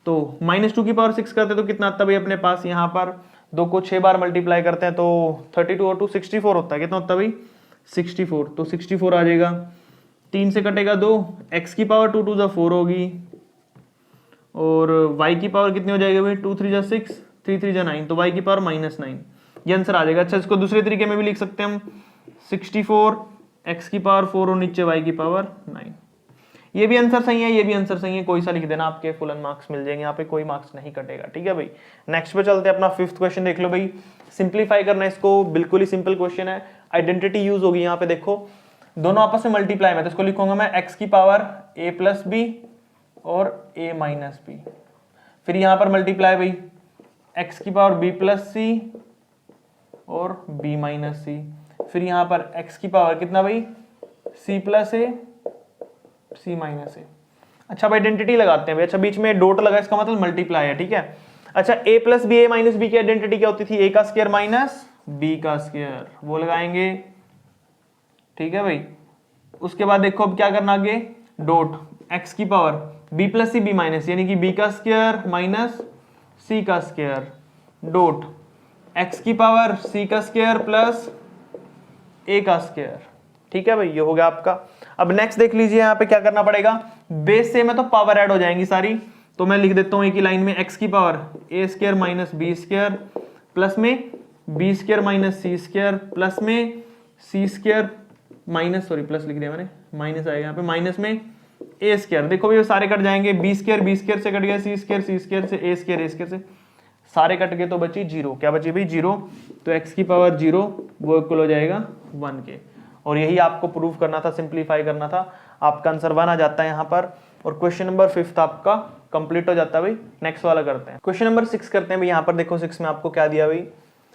तो -2 की पावर 6 करते तो कितना आता है भाई अपने पास, यहाँ पर 2 को 6 बार मल्टीप्लाई करते हैं तो 32 और 2 64 होता है, कितना होता है भाई 64, तो 64 आ जाएगा। 3 से कटेगा 2, x की पावर 2 2 जा 4 होगी, और y की पावर कितनी हो जाएगी भाई 2 3 जा 6 3 3 जा 9, तो y की पावर -9, ये आंसर आ जाएगा। अच्छा इसको दूसरे तरीके में भी लिख सकते हैं हम, 64 x की पावर 4 और नीचे y की पावर 9, ये भी आंसर सही है, ये भी आंसर सही है, कोई सा लिख देना, आपके फुल मार्क्स मिल जाएंगे, यहाँ पे कोई मार्क्स नहीं कटेगा, ठीक है भाई। नेक्स्ट पे चलते हैं, अपना 5th क्वेश्चन देख लो भाई, सिंप्लीफाई करना है इसको, बिल्कुल ही सिंपल क्वेश्चन है, आइडेंटिटी यूज होगी यहाँ पे, देखो दोनों आपस में मल्टीप्लाई में, तो इसको लिखूंगा मैं x की पावर a प्लस बी और a माइनस बी, फिर यहाँ पर मल्टीप्लाई भाई x की पावर b प्लस सी और b माइनस सी, फिर यहाँ पर x की पावर कितना भाई c प्लस ए c माइनस ए। अच्छा अब आइडेंटिटी लगाते हैं भाई, अच्छा बीच में डॉट लगा इसका मतलब मल्टीप्लाई है, ठीक है। अच्छा a plus B, a minus B की आइडेंटिटी क्या होती थी, a का स्क्वायर माइनस b का स्क्वायर, वो लगाएंगे, ठीक है भाई। उसके बाद देखो अब क्या करना आगे, डॉट x की power b plus C B minus, यानी कि b का स्क्वायर माइनस c का स्क्वायर, डॉट x की पावर c का स्क्वायर प्लस a का स्क्वायर, ठीक है भाई, ये हो गया आपका। अब नेक्स्ट देख लीजिए, यहाँ पे क्या करना पड़ेगा, बेस सेम है तो पावर ऐड हो जाएंगी सारी, तो मैं लिख देता हूँ एक ही लाइन में x की power a square minus b square plus में b square minus c square plus में c square minus, sorry plus लिख दिया मैंने, माइनस आएगा यहाँ पे, माइनस में a स्क्वायर, देखो भाई सारे कट जाएंगे, b स्क्वायर से कट गया, c स्क्वायर से, a स्क्वायर से, सारे कट गए तो बची 0, क्या बची भाई 0, तो x की पावर 0 वो इक्वल हो जाएगा 1 के, और यही आपको प्रूव करना था, सिंप्लीफाई करना था, आपका आंसर 1 आ जाता है यहाँ पर, और क्वेश्चन नंबर 5th आपका कंप्लीट हो जाता है भाई। नेक्स्ट वाला करते हैं, क्वेश्चन नंबर 6 करते हैं भाई। यहाँ पर देखो 6 में आपको क्या दिया भाई,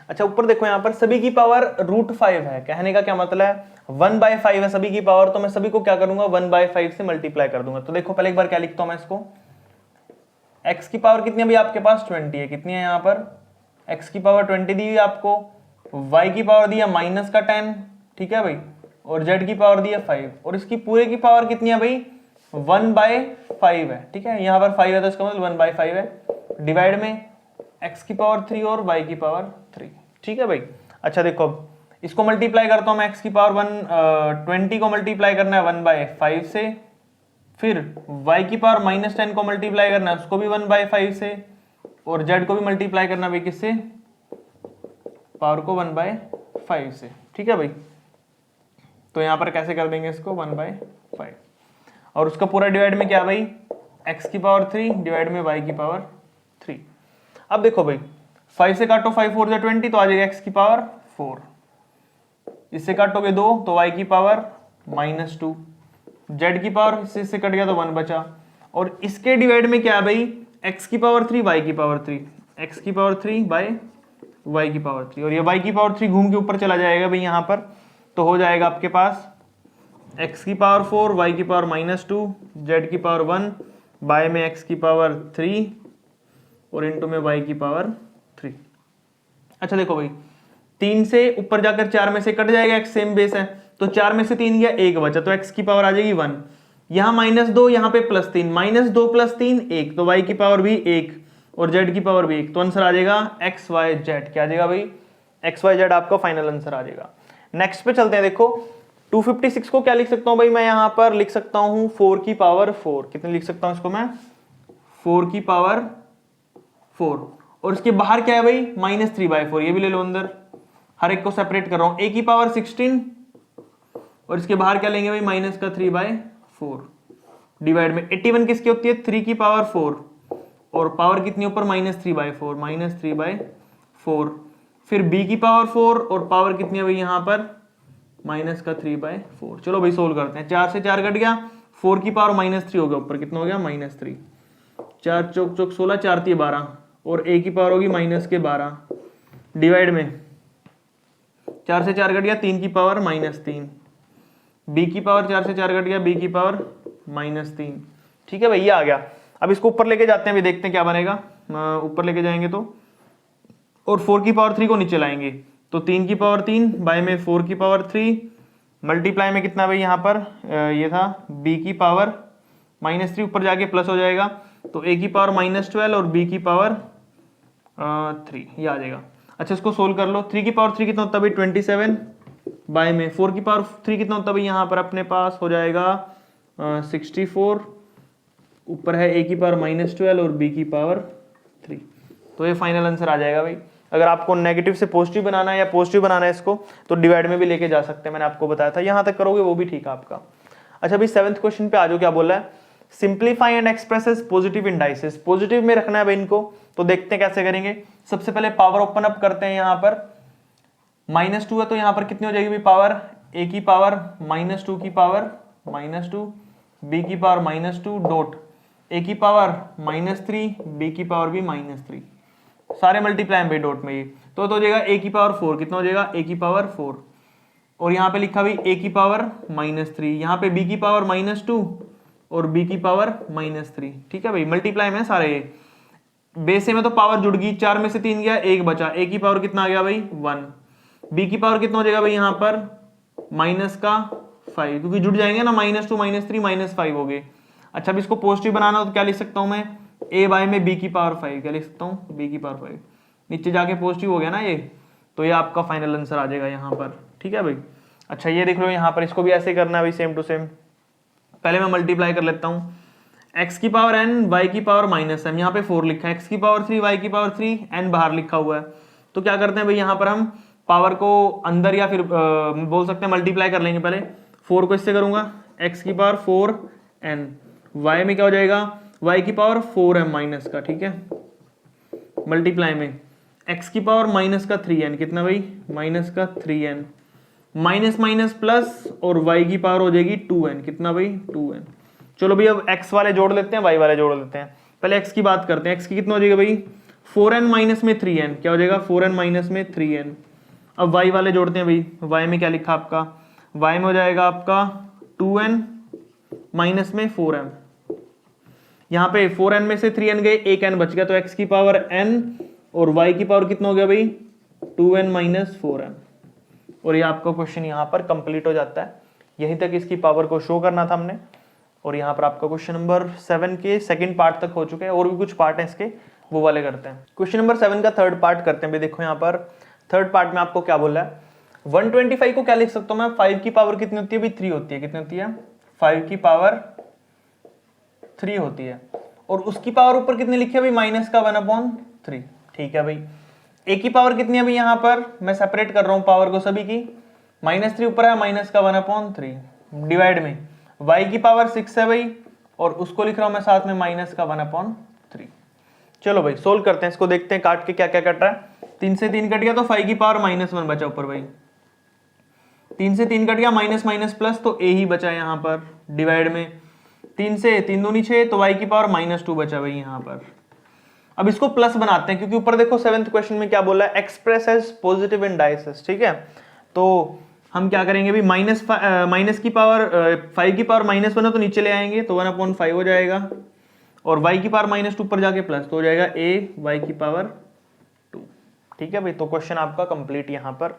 अच्छा ऊपर देखो यहाँ पर सभी की पावर √5 है, कहने का क्या मतलब है 1/5 है सभी की पावर, तो मैं सभी को क्या करूंगा 1/5 से मल्टीप्लाई कर दूंगा। तो देखो पहले एक बार क्या लिखता हूं मैं इसको, x की पावर कितनी है भाई आपके पास 20 है, कितनी है यहाँ पर x की पावर 20 दी हुई आपको, y की पावर दी है -10, ठीक है भाई, और z की पावर दी है 5, और इसकी पूरे की पावर कितनी है भाई 1/5 है, ठीक है, यहाँ पर 5 है तो इसका मतलब 1/5 है, डिवाइड में x की पावर 3 और y की पावर 3, ठीक है भाई। अच्छा देखो अब इसको मल्टीप्लाई करता हूं मैं, x की पावर 20 को मल्टीप्लाई करना है 1/5 से, फिर y की पावर -10 को मल्टीप्लाई करना है उसको भी 1/5 से, और z को भी मल्टीप्लाई करना भाई किससे, पावर को 1/5 से, ठीक है भाई। तो यहां पर कैसे कर देंगे इसको 1/5, और उसका पूरा डिवाइड में क्या भाई x की पावर 3 डिवाइड में y की पावर 3। अब देखो भाई 5 से काटो, 5 4 20, तो आ जाएगा x की पावर 4, इससे काटोगे 2 तो y की पावर -2, z की पावर इससे कट गया तो 1 बचा, और इसके डिवाइड में क्या है भाई x की पावर 3 y की पावर 3, x की पावर 3 बाय y की पावर 3, और ये y की पावर 3 घूम के ऊपर चला जाएगा भाई यहाँ पर, तो हो जाएगा आपके पास x की पावर 4 y की पावर -2 z की पावर 1 बाय में x की पावर 3 और इनटू में y की पावर 3। अच्छा देखो भाई 3 से ऊपर जाकर 4 में से कट जाएगा, x सेम बेस है, तो 4 में से 3 गया 1 बचा, तो x की पावर आ जाएगी 1, यहाँ -2, यहाँ पे +3, -2 + 3 1, तो y की पावर भी 1 और z की पावर भी 1, तो आंसर आ जाएगा XYZ। क्या आ जाएगा भाई? XYZ आपका फाइनल आंसर आ जाएगा। नेक्स्ट पे चलते हैं। देखो 256 को क्या लिख सकता हूं भाई? मैं यहां पर लिख सकता हूं 4 की पावर 4। कितने लिख सकता हूं इसको मैं? 4 की पावर 4। और इसके बाहर क्या है भाई? -3/4। ये भी ले लो अंदर, हर एक को सेपरेट कर रहा हूं। a की पावर 16 और इसके बाहर क्या लेंगे भाई? -3/4 डिवाइड में 81 किसकी होती है? 3 की पावर 4 और पावर कितनी ऊपर? -3/4, -3/4। फिर b की पावर 4 और पावर कितनी है भाई यहाँ पर? -3/4। चलो भाई सोल्व करते हैं। 4 से 4 कट गया, 4 की पावर -3 हो गया ऊपर, कितना हो गया? -3। 4 चौक चौक 16, 4 3 12 और a की पावर होगी -12 डिवाइड में 4 से 4 कट गया, 3 की पावर -3। b की पावर 4 से 4 कट गया, b की पावर -3। ठीक है भाई, ये आ गया। अब इसको ऊपर लेके जाते हैं, अभी देखते हैं क्या बनेगा। ऊपर लेके जाएंगे तो, और 4 की पावर 3 को नीचे लाएंगे तो 3 की पावर 3 बाय में 4 की पावर 3 मल्टीप्लाई में कितना भाई यहाँ पर? ये था b की पावर -3, ऊपर जाके प्लस हो जाएगा तो a की पावर -12 और b की पावर 3, ये आ जाएगा। अच्छा इसको सोल्व कर लो। 3 की पावर 3 कितना होता है भाई? 27 बाय में 4 की पावर 3 कितना होता है भाई? यहाँ पर अपने पास हो जाएगा 64, ऊपर है a की पावर -12 और b की पावर 3, तो ये फाइनल आंसर आ जाएगा भाई। अगर आपको नेगेटिव से पॉजिटिव बनाना है या पॉजिटिव बनाना है इसको, तो डिवाइड में भी लेके जा सकते हैं, मैंने आपको बताया था। यहां तक करोगे वो भी ठीक है आपका। अच्छा भाई 7th क्वेश्चन पे आ जाओ। क्या बोला है? Simplify and express as positive indices. Positive में रखना है भाई इनको, तो देखते हैं कैसे करेंगे। सबसे पहले पावर ओपन अप करते हैं। यहाँ पर -2 है तो यहाँ पर कितनी हो जाएगी भाई पावर? a की पावर -2 की पावर -2, b की पावर -2 डॉट a की पावर -3, b की पावर भी -3, सारे मल्टीप्लाई भाई डॉट में। ये तो हो जाएगा a की पावर 4। कितना हो जाएगा? a की पावर 4 और यहाँ पे लिखा भी a की पावर -3, यहाँ पे b की पावर -2 और b की पावर -3। ठीक है भाई, मल्टीप्लाई में सारे। बेस में तो पावर जुड़ गई, 4 में से 3 गया, 1 बचा। a की पावर कितना आ गया भाई? 1। b की पावर कितना हो जाएगा भाई यहाँ पर? -5, क्योंकि जुड़ जाएंगे ना, -2 -3 -5 हो गए। अच्छा अब इसको पॉजिटिव बनाना हो तो क्या लिख सकता हूं मैं? a बाय में b की पावर 5। क्या लिख सकता हूँ? b की पावर 5। नीचे जाके पॉजिटिव हो गया ना ये, तो ये आपका फाइनल आंसर आ जाएगा यहाँ पर। ठीक है भाई। अच्छा ये देख लो यहाँ पर, इसको भी ऐसे करना है भाई, सेम टू सेम। पहले मैं मल्टीप्लाई कर लेता हूँ। x की पावर n, y की पावर -m, यहाँ पे 4 लिखा है। x की पावर 3, y की पावर 3, n बाहर लिखा हुआ है। तो क्या करते हैं भाई, यहाँ पर हम पावर को अंदर या फिर बोल सकते हैं मल्टीप्लाई कर लेंगे। पहले 4 को इससे करूंगा, x की पावर 4n, y में क्या हो जाएगा? y की पावर 4m माइनस का, ठीक है, मल्टीप्लाई में x की पावर -3n, कितना भाई? -3n, माइनस माइनस प्लस और y की पावर हो जाएगी 2n, कितना भाई? 2n। चलो भाई अब x वाले जोड़ लेते हैं, y वाले जोड़ लेते हैं। पहले x की बात करते हैं। x की कितना हो जाएगा भाई? 4n माइनस में 3n, क्या हो जाएगा? 4n माइनस में 3n। अब y वाले जोड़ते हैं भाई। y में क्या लिखा आपका? y में हो जाएगा आपका 2n माइनस में 4m। यहाँ पे 4n में से 3n गए, एक n बच गया, तो x की पावर n और y की पावर कितना हो गया भाई? 2n minus 4m। और ये आपका क्वेश्चन यहाँ पर कंप्लीट हो जाता है। यहीं तक इसकी पावर को शो करना था हमने, और यहाँ पर आपका क्वेश्चन नंबर 7 के सेकंड पार्ट तक हो चुके हैं। और भी कुछ पार्ट हैं इसके, वो वाले करते हैं। क्वेश्चन नंबर 7 का थर्ड पार्ट करते हैं भाई। देखो यहाँ पर थर्ड पार्ट में आपको क्या बोला है? 125 को क्या लिख सकता हूँ मैं? 5 की पावर कितनी होती है भाई? 3 होती है। कितनी होती है? 5 की पावर 3 होती है। और उसकी पावर ऊपर कितनी लिखी है भाई? माइनस का 1/3। ठीक है भाई। a की पावर कितनी है भाई? यहाँ पर मैं सेपरेट कर रहा हूँ पावर को सभी की। -3 ऊपर है, माइनस का 1/3 डिवाइड में y की पावर 6 है भाई, और उसको लिख रहा हूं मैं साथ में माइनस का 1/3। चलो भाई सोल्व करते हैं इसको, देखते हैं काट के क्या क्या कट रहा है। 3 से 3 कट गया तो 5 की पावर -1 बचा ऊपर भाई। 3 से 3 कट गया, माइनस माइनस प्लस, तो a ही बचा यहाँ पर डिवाइड में 3 से 3 दूनी 6, तो y की पावर -2 बचा भाई यहाँ पर। अब इसको प्लस बनाते हैं, क्योंकि ऊपर देखो 7th क्वेश्चन में क्या बोला है? Express as positive indices. ठीक है, तो हम क्या करेंगे भी? माइनस की पावर 5 की पावर -1 है तो नीचे ले आएंगे, तो 1/5 हो जाएगा, और y की पावर -2 ऊपर जाके प्लस, तो हो जाएगा a y की पावर 2। ठीक है भाई, तो क्वेश्चन आपका कंप्लीट। यहाँ पर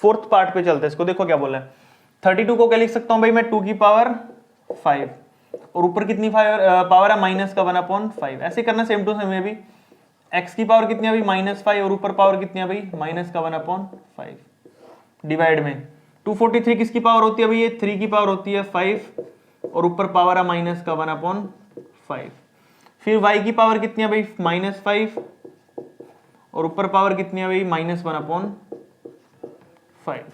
फोर्थ पार्ट पे चलते हैं। इसको देखो क्या बोला है? 32 को क्या लिख सकता हूँ भाई मैं? 2 की पावर 5 और ऊपर कितनी पावर है माइनस का 1/5। ऐसे करना सेम टू सेम में भी, x की पावर कितनी है भाई -5 और ऊपर पावर कितनी है भाई माइनस का 1/5 डिवाइड में 243 किसकी पावर होती है भाई, ये 3 की पावर होती है 5 और ऊपर पावर है माइनस का 1/5। फिर y की पावर कितनी है भाई -5 और ऊपर पावर कितनी है भाई -1/5।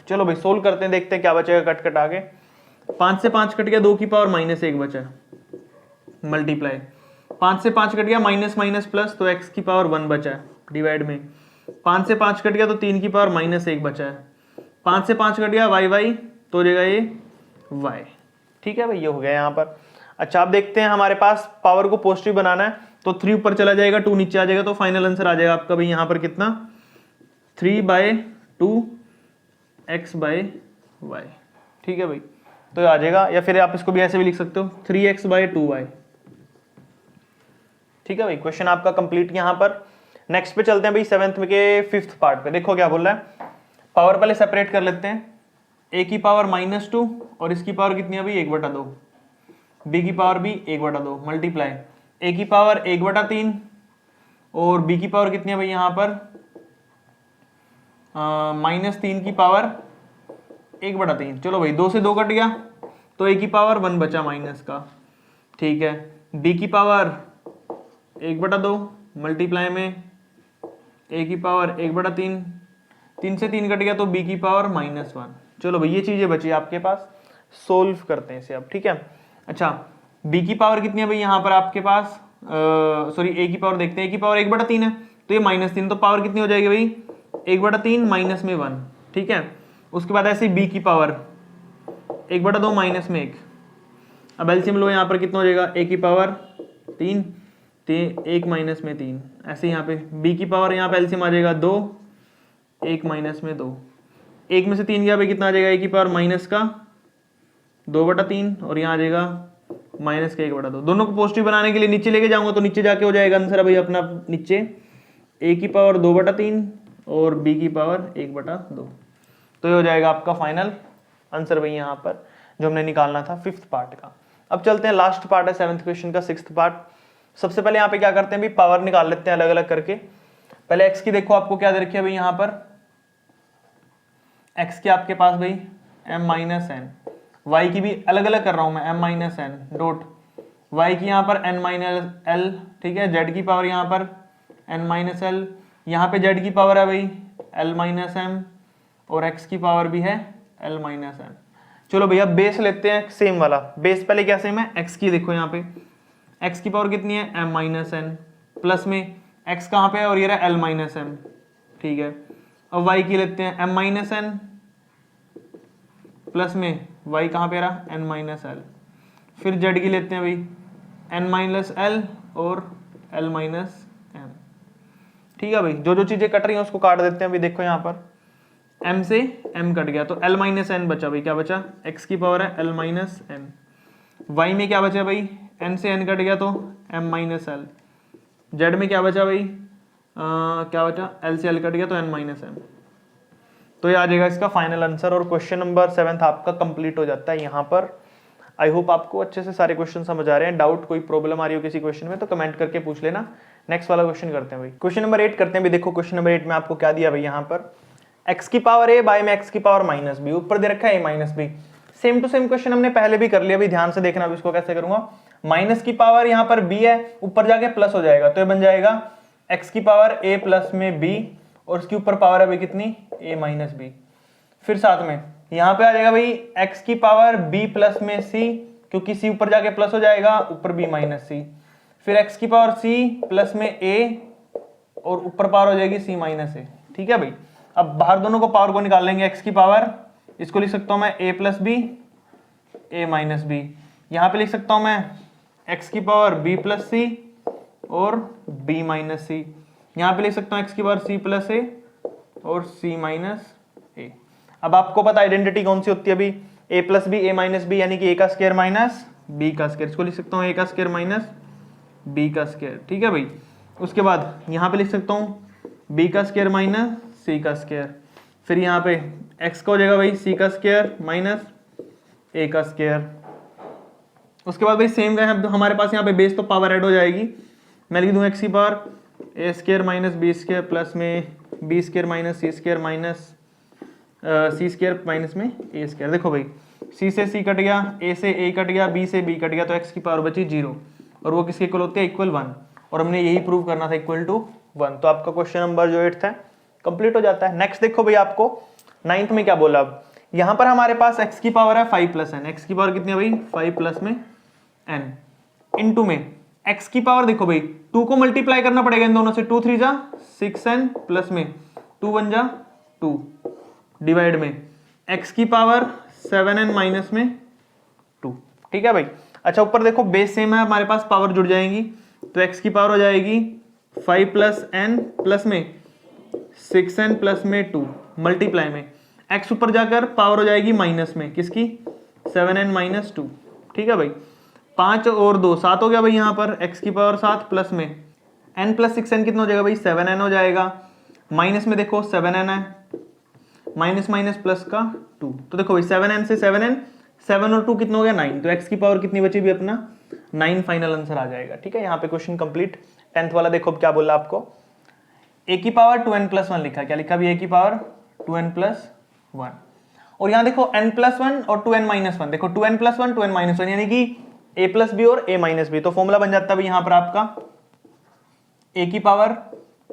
चलो भाई सोल्व करते हैं, देखते हैं क्या बचेगा कट कट आगे। 5 से 5 कट गया, 2 की पावर -1 बचा, मल्टीप्लाई 5 से 5 कट गया माइनस माइनस प्लस, तो x की पावर 1 बचा है डिवाइड में 5 से 5 कट गया तो 3 की पावर -1 बचा है, 5 से 5 कट गया y तो हो जाएगा ये y। ठीक है भाई, ये हो गया यहाँ पर। अच्छा आप देखते हैं हमारे पास पावर को पॉजिटिव बनाना है तो 3 ऊपर चला जाएगा, 2 नीचे आ जाएगा, तो फाइनल आंसर आ जाएगा आपका भाई यहाँ पर कितना 3/2 x/y। ठीक है भाई, तो आ जाएगा, या फिर आप इसको भी ऐसे भी लिख सकते हो 3x/2y। ठीक है भाई, क्वेश्चन आपका कंप्लीट यहाँ पर। नेक्स्ट पे चलते हैं भाई 7th के 5th पार्ट पे। देखो क्या बोल रहा है, पावर पहले सेपरेट कर लेते हैं, a की पावर -2 और इसकी पावर कितनी है भाई 1/2, b की पावर भी 1/2 मल्टीप्लाई a की पावर 1/3 और b की पावर कितनी है भाई यहाँ पर -3 की पावर 1/3। चलो भाई 2 से 2 कट गया तो a की पावर 1 बचा माइनस का। ठीक है, b की पावर 1/2 मल्टीप्लाई में a की पावर 1/3, 3 से 3 कट गया तो b की पावर -1। चलो भाई ये चीजें बची आपके पास, सोल्व करते हैं इसे अब। ठीक है, अच्छा b की पावर कितनी है भाई यहाँ पर आपके पास, सॉरी a की पावर देखते हैं, a की पावर 1/3 है तो ये -3, तो पावर कितनी हो जाएगी भाई 1/3 माइनस में 1। ठीक है, उसके बाद ऐसे b की पावर 1/2 माइनस में 1। अब एलसीएम लो, यहाँ पर कितना हो जाएगा a की पावर 3 1 माइनस में 3, ऐसे यहाँ पे b की पावर यहाँ पे एलसीएम आ जाएगा 2 1 माइनस में 2, 1 में से 3 गया भाई कितना आ जाएगा a की पावर माइनस का 2/3 और यहाँ आ जाएगा माइनस का 1/2। दोनों को पॉजिटिव बनाने के लिए नीचे लेके जाऊंगा तो नीचे जाके हो जाएगा आंसर भाई अपना नीचे a की पावर 2/3 और b की पावर 1/2, तो ये हो जाएगा आपका फाइनल आंसर भाई यहाँ पर जो हमने निकालना था 5th पार्ट का। अब चलते हैं लास्ट पार्ट है 7th क्वेश्चन का 6th पार्ट। सबसे पहले यहाँ पे क्या करते हैं भाई, पावर निकाल लेते हैं अलग अलग करके। पहले x की देखो आपको क्या दे रखी है भाई यहाँ पर, x की आपके पास भाई m-n, y की भी अलग अलग कर रहा हूं मैं m-n डॉट, y की यहाँ पर n-l। ठीक है, z की पावर यहाँ पर n-l, यहाँ पे z की पावर है भाई l-m और x की पावर भी है l-m। चलो भैया बेस लेते हैं सेम वाला, बेस पहले क्या सेम है x की, देखो यहाँ पे x की पावर कितनी है m-n प्लस में x कहाँ पे है और ये रहा l-m। ठीक है, अब y की लेते हैं m-n प्लस में y कहाँ पे रहा n-l, फिर z की लेते हैं भाई n-l और l-m। ठीक है भाई, जो जो चीजें कट रही हैं उसको काट देते हैं भाई। देखो यहाँ पर m से m कट गया तो l-n बचा भाई, क्या बचा x की पावर है l-n, y में क्या बचा भाई n से n कट गया तो m-l, z में क्या बचा भाई क्या बचा l से l कट गया तो n-m, तो ये आ जाएगा इसका फाइनल आंसर और क्वेश्चन नंबर 7 आपका कंप्लीट हो जाता है यहाँ पर। आई होप आपको अच्छे से सारे क्वेश्चन समझ आ रहे हैं। डाउट कोई प्रॉब्लम आ रही हो किसी क्वेश्चन में तो कमेंट करके पूछ लेना। नेक्स्ट वाला क्वेश्चन करते हैं भाई, क्वेश्चन नंबर 8 करते हैं भाई। देखो क्वेश्चन नंबर 8 में आपको क्या दिया भाई, यहाँ पर x की पावर a बाय में x की पावर -b, ऊपर दे रखा है a -b। Same to same question हमने पहले भी कर लिया भाई, ध्यान से देखना। अब इसको कैसे करूंगा, माइनस की पावर यहाँ पर b है, ऊपर जाके प्लस हो जाएगा तो ये बन जाएगा x की पावर a प्लस में b और उसके ऊपर पावर है भाई कितनी a -b। फिर साथ में यहाँ पे आ जाएगा भाई x की पावर b प्लस में c, क्योंकि c ऊपर जाके प्लस हो जाएगा, ऊपर b -c। फिर x की पावर c प्लस में a और ऊपर पावर हो जाएगी c -a। ठीक है भाई, अब बाहर दोनों को पावर को निकाल लेंगे। x की पावर इसको लिख सकता हूं मैं a plus b a -b, यहाँ पे लिख सकता हूं मैं x की पावर b प्लस c और b -c, यहाँ पे लिख सकता हूँ x की पावर c प्लस a और c -a। अब आपको पता आइडेंटिटी कौन सी होती है अभी, a plus B a minus B, यानी कि a का स्क्वायर माइनस b का स्क्वायर। इसको लिख सकता हूँ a का स्क्वायर माइनस b का स्क्वायर। ठीक है भाई, उसके बाद यहाँ पे लिख सकता हूँ b का स्क्वायर माइनस c का स्क्वायर। फिर यहाँ पे x का हो जाएगा भाई c का स्क्वायर माइनस a का स्क्वायर। उसके बाद भाई सेम का हमारे पास यहाँ पे बेस तो पावर ऐड हो जाएगी। मैं लिख दूँ एक्स की power A square minus B square plus में B square minus C square minus C square minus में ए स्क्वायर। देखो भाई सी से सी कट गया, ए से ए कट गया, बी से बी कट गया, तो एक्स की पावर बची 0 और वो किसके इक्वल होती है, इक्वल 1, और हमने यही प्रूव करना था इक्वल टू 1। तो आपका क्वेश्चन नंबर जो 8th है कंप्लीट हो जाता है। नेक्स्ट देखो भाई आपको 9th में क्या बोला। अब यहाँ पर हमारे पास x की पावर है 5 प्लस एन, एक्स की पावर कितनी है भाई 5 प्लस में n इनटू में x की पावर देखो भाई 2 को मल्टीप्लाई करना पड़ेगा इन दोनों से, 2 3 जा 6n प्लस में 2 1 जा 2 डिवाइड में x की पावर 7n माइनस में 2। ठीक है भाई। अच्छा ऊपर देखो बेस सेम है हमारे पास, पावर जुड़ जाएंगी, तो x की पावर हो जाएगी 5 प्लस n प्लस में 6n प्लस में 2 मल्टीप्लाई में x ऊपर जाकर पावर हो जाएगी माइनस में किसकी 7n माइनस 2। ठीक है भाई 5 और 2 7 हो गया भाई, यहाँ पर x की पावर 7 प्लस में n प्लस 6n कितना हो जाएगा भाई 7n हो जाएगा, माइनस में देखो 7n है, माइनस माइनस प्लस का 2, तो देखो भाई 7n से 7n 7 और 2 कितना हो गया 9, तो x की पावर कितनी बची भी अपना 9 फाइनल आंसर आ जाएगा। ठीक है यहाँ पे क्वेश्चन कंप्लीट। 10th वाला देखो क्या बोला आपको, a की पावर 2n प्लस 1 लिखा, क्या लिखा भी a की पावर 2n प्लस 1, और यहाँ देखो n प्लस 1 और 2n माइनस 1, देखो 2n प्लस 1 2n माइनस 1 यानी कि a प्लस बी और a माइनस बी, तो फॉर्मूला बन जाता है यहाँ पर आपका a की पावर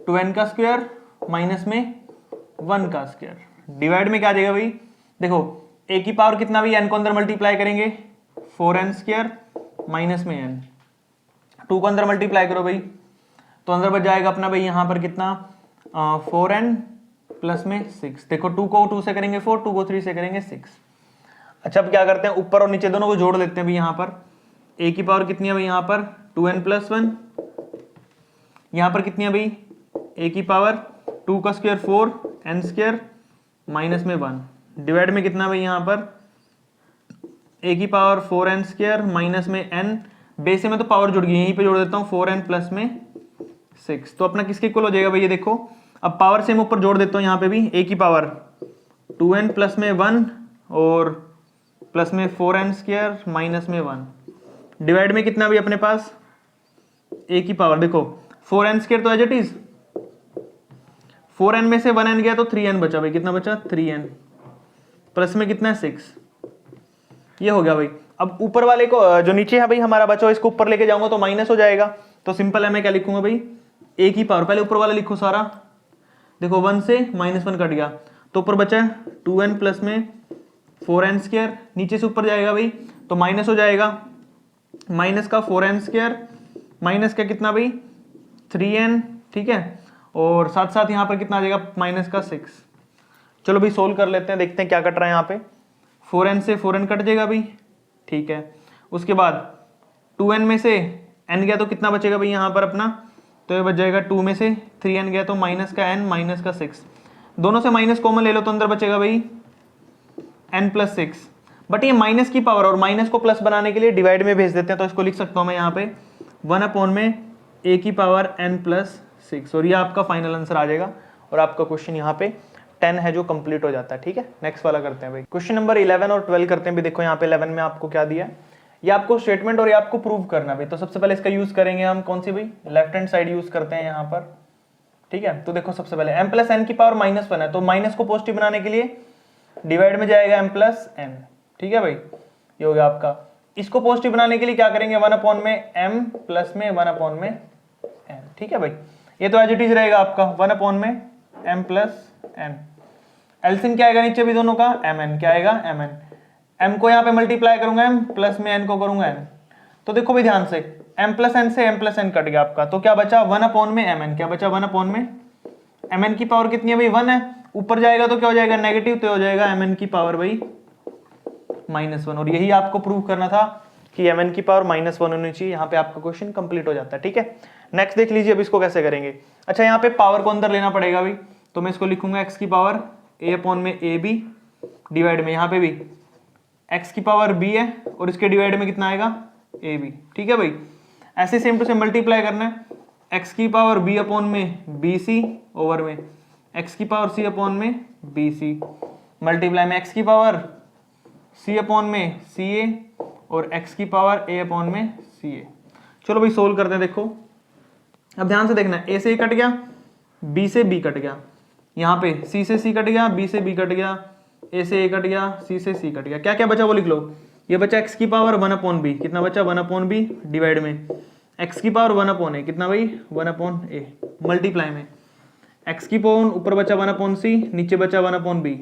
2n का स्क्वायर माइनस में 1 का स्क्वायर डिवाइड में क्या आ जाएगा भाई, देखो a की पावर कितना भी n को अंदर मल्टीप्लाई करेंगे 4n स्क्वायर माइनस में n, 2 को अंदर मल्टीप्लाई करो भाई तो अंदर बच जाएगा अपना भाई यहाँ पर कितना 4n प्लस में 6, देखो 2 को 2 से करेंगे 4, 2 को 3 से करेंगे 6। अच्छा अब क्या करते हैं ऊपर और नीचे दोनों को जोड़ लेते हैं भाई, यहाँ पर a की पावर कितनी है भाई यहाँ पर 2n प्लस 1, यहाँ पर कितनी है भाई a की पावर 2 का स्क्वायर 4n स्क्वायर माइनस में 1 डिवाइड में कितना भाई यहाँ पर a की पावर 4n स्क्वायर माइनस में n, बेस में तो पावर जुड़ गई, यहीं पे जोड़ देता हूँ 4n प्लस में 6, तो अपना किसके इक्वल हो जाएगा भाई ये देखो, अब पावर से मैं ऊपर जोड़ देता हूँ यहाँ पे भी a की पावर 2n प्लस में 1 और प्लस में 4n स्क्वायर माइनस में 1 डिवाइड में कितना भी अपने पास a की पावर देखो 4n स्क्वायर तो एज इट इज 4n में से 1n गया तो 3n बचा भाई, कितना बचा 3n प्लस में कितना है 6, ये हो गया भाई। अब ऊपर वाले को जो नीचे है भाई हमारा बचा इसको ऊपर लेके जाऊंगा तो माइनस हो जाएगा, तो सिंपल है मैं क्या लिखूंगा भाई a की पावर, पहले ऊपर वाला लिखो सारा, देखो 1 से -1 कट गया तो ऊपर बचा 2n प्लस में 4n स्क्वायर, नीचे से ऊपर जाएगा भाई तो माइनस हो जाएगा, माइनस का 4n स्क्वायर माइनस का कितना भाई 3n, ठीक है, और साथ साथ यहाँ पर कितना आ जाएगा माइनस का 6। चलो भाई सोल्व कर लेते हैं, देखते हैं क्या कट रहा है यहाँ पे, 4n से 4n कट जाएगा भाई, ठीक है, उसके बाद 2n में से n गया तो कितना बचेगा भाई यहाँ पर अपना, तो ये बच जाएगा 2 में से 3n गया तो माइनस का n माइनस का 6, दोनों से माइनस कॉमन ले लो तो अंदर बचेगा भाई n प्लस 6, बट ये माइनस की पावर और माइनस को प्लस बनाने के लिए डिवाइड में भेज देते हैं, तो इसको लिख सकता हूँ मैं यहाँ पे 1 में a की पावर n प्लस 6, और ये आपका फाइनल आंसर आ जाएगा, और आपका क्वेश्चन यहाँ पे 10 है जो कंप्लीट हो जाता है। ठीक है नेक्स्ट वाला करते हैं भाई, क्वेश्चन नंबर 11 और 12 करते हैं भाई। देखो यहाँ पे 11 में आपको क्या दिया है, ये आपको स्टेटमेंट और ये आपको प्रूव करना भाई, तो सबसे पहले इसका यूज करेंगे हम कौन सी भाई, लेफ्ट हैंड साइड यूज करते हैं यहाँ पर। ठीक है तो देखो सबसे पहले m प्लस n की पावर -1 है, तो माइनस को पॉजिटिव बनाने के लिए डिवाइड में जाएगा m प्लस n, ठीक है भाई, ये हो गया आपका। इसको पॉजिटिव बनाने के लिए क्या करेंगे 1 में m प्लस में 1 में n, ठीक है भाई, ये तो एज इट इज रहेगा आपका 1 में m प्लस n, एलसीएम क्या आएगा नीचे भी दोनों का mn, क्या आएगा mn, m को यहाँ पे मल्टीप्लाई करूंगा m प्लस में n को करूंगा n, तो देखो भी ध्यान से m प्लस n से m प्लस n कट गया आपका, तो क्या बचा 1 में mn, क्या बचा 1 में mn की पावर कितनी है भाई 1 है, ऊपर जाएगा तो क्या हो जाएगा नेगेटिव, तो हो जाएगा mn की पावर भाई -1, और यही आपको प्रूव करना था कि mn की पावर -1 होनी चाहिए। यहाँ पे आपका क्वेश्चन कंप्लीट हो जाता है। ठीक है नेक्स्ट देख लीजिए अब इसको कैसे करेंगे। अच्छा यहाँ पे पावर को अंदर लेना पड़ेगा भाई, तो मैं इसको लिखूंगा x की पावर a में ab डिवाइड में यहाँ पे भी x की पावर b है और इसके डिवाइड में कितना आएगा ab, ठीक है भाई, ऐसे सेम टू सेम मल्टीप्लाई करना है, x की पावर b में bc ओवर में x की पावर c में bc मल्टीप्लाई में x की पावर c में ca और x की पावर a अपॉन में ca। चलो भाई सोल्व करते हैं। देखो अब ध्यान से देखना, a से a कट गया, b से b कट गया, यहाँ पे c से c कट गया, b से b कट गया, a से a कट गया, c से c कट गया। क्या क्या बचा वो लिख लो। ये बचा x की पावर 1 अपॉन b, कितना बचा 1 अपॉन b डिवाइड में x की पावर 1 अपॉन a, कितना भाई 1 अपॉन a मल्टीप्लाई में x की पावर ऊपर बचा 1 अपॉन c, नीचे बचा 1 अपॉन b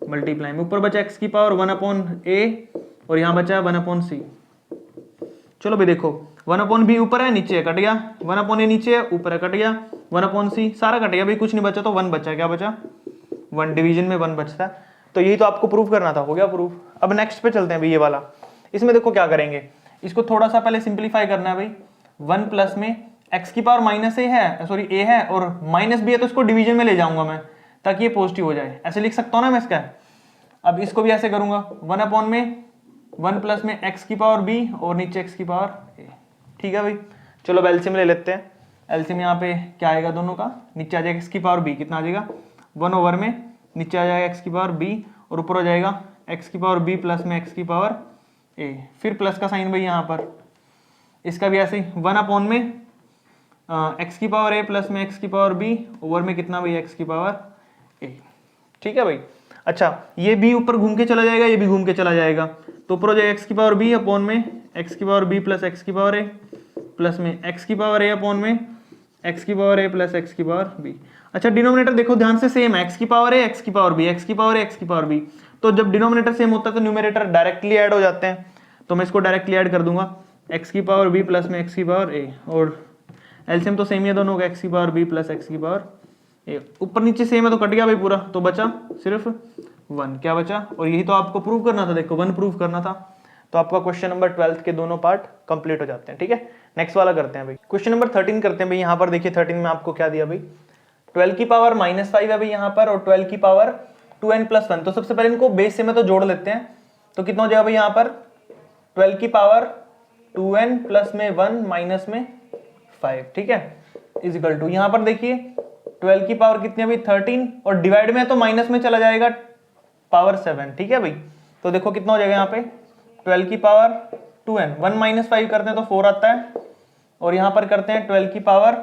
मल्टीप्लाई में ऊपर बचा x की पावर 1 अपॉन a और यहाँ बचा 1 अपॉन c। चलो भाई देखो 1 अपॉन b ऊपर है नीचे है कट गया, 1 अपॉन a नीचे है ऊपर है कट गया, 1 अपॉन c सारा कट गया भाई, कुछ नहीं बचा तो 1 बचा। क्या बचा 1, डिवीजन में 1 बचता है। तो यही तो आपको प्रूफ करना था, हो गया प्रूफ। अब नेक्स्ट पे चलते हैं भाई, ये वाला। इसमें देखो क्या करेंगे, इसको थोड़ा सा पहले सिंप्लीफाई करना है भाई। 1 प्लस में x की पावर माइनस a है, सॉरी a है और माइनस b है, तो इसको डिवीजन में ले जाऊंगा मैं ताकि ये पॉजिटिव हो जाए। ऐसे लिख सकता हूँ ना मैं इसका। अब इसको भी ऐसे करूंगा 1 अपॉन में 1 प्लस में x की पावर b और नीचे x की पावर a। ठीक है भाई, चलो अब एलसीएम ले लेते हैं। एलसीएम यहाँ पे क्या आएगा दोनों का, नीचे आ जाएगा x की पावर b, कितना आ जाएगा 1 ओवर में नीचे आ जाएगा x की पावर b और ऊपर हो जाएगा x की पावर b प्लस में x की पावर a, फिर प्लस का साइन भाई यहाँ पर। इसका भी ऐसे ही 1 अपॉन में x की पावर a प्लस में x की पावर b ओवर में कितना भाई x की पावर a। ठीक है भाई। अच्छा ये b ऊपर घूम के चला जाएगा, ये भी घूम के चला जाएगा, तो ऊपर हो जाएगा x की पावर b अपॉन में x की पावर b प्लस x की पावर a प्लस में x की पावर a अपॉन में x की पावर a प्लस x की पावर b। अच्छा डिनोमिनेटर देखो ध्यान से सेम है, x की पावर a x की पावर b, x की पावर a x की पावर b। तो जब डिनोमिनेटर सेम होता है तो न्यूमरेटर डायरेक्टली ऐड हो जाते हैं, तो मैं इसको डायरेक्टली ऐड कर दूंगा x की पावर b प्लस में x की पावर a, और एलसीएम तो सेम ही है दोनों का, x की पावर b प्लस x की पावर a। ऊपर नीचे सेम है तो कट गया भाई पूरा, तो बचा सिर्फ 1। क्या बचा, और यही तो आपको प्रूव करना था। देखो 1 प्रूव करना था, तो आपका क्वेश्चन नंबर 12 के दोनों पार्ट कंप्लीट हो जाते हैं। ठीक है, नेक्स्ट वाला करते हैं भाई। क्वेश्चन नंबर 13 करते हैं भाई। यहाँ पर देखिए 13 में आपको क्या दिया भाई, 12 की पावर -5 है भाई यहाँ पर, और 12 की पावर 2n + 1। तो सबसे पहले इनको बेस से में तो जोड़ लेते हैं, तो कितना हो जाएगा भाई यहाँ पर 12 की पावर 2n प्लस में 1 माइनस में 5। ठीक है, इजिकल टू यहाँ पर देखिए 12 की पावर कितनी है भाई 13, और डिवाइड में है तो माइनस में चला जाएगा पावर 7। ठीक है भाई, तो देखो कितना हो जाएगा यहाँ पे 12 की पावर 2n, 1 माइनस 5 करते हैं तो 4 आता है, और यहाँ पर करते हैं 12 की पावर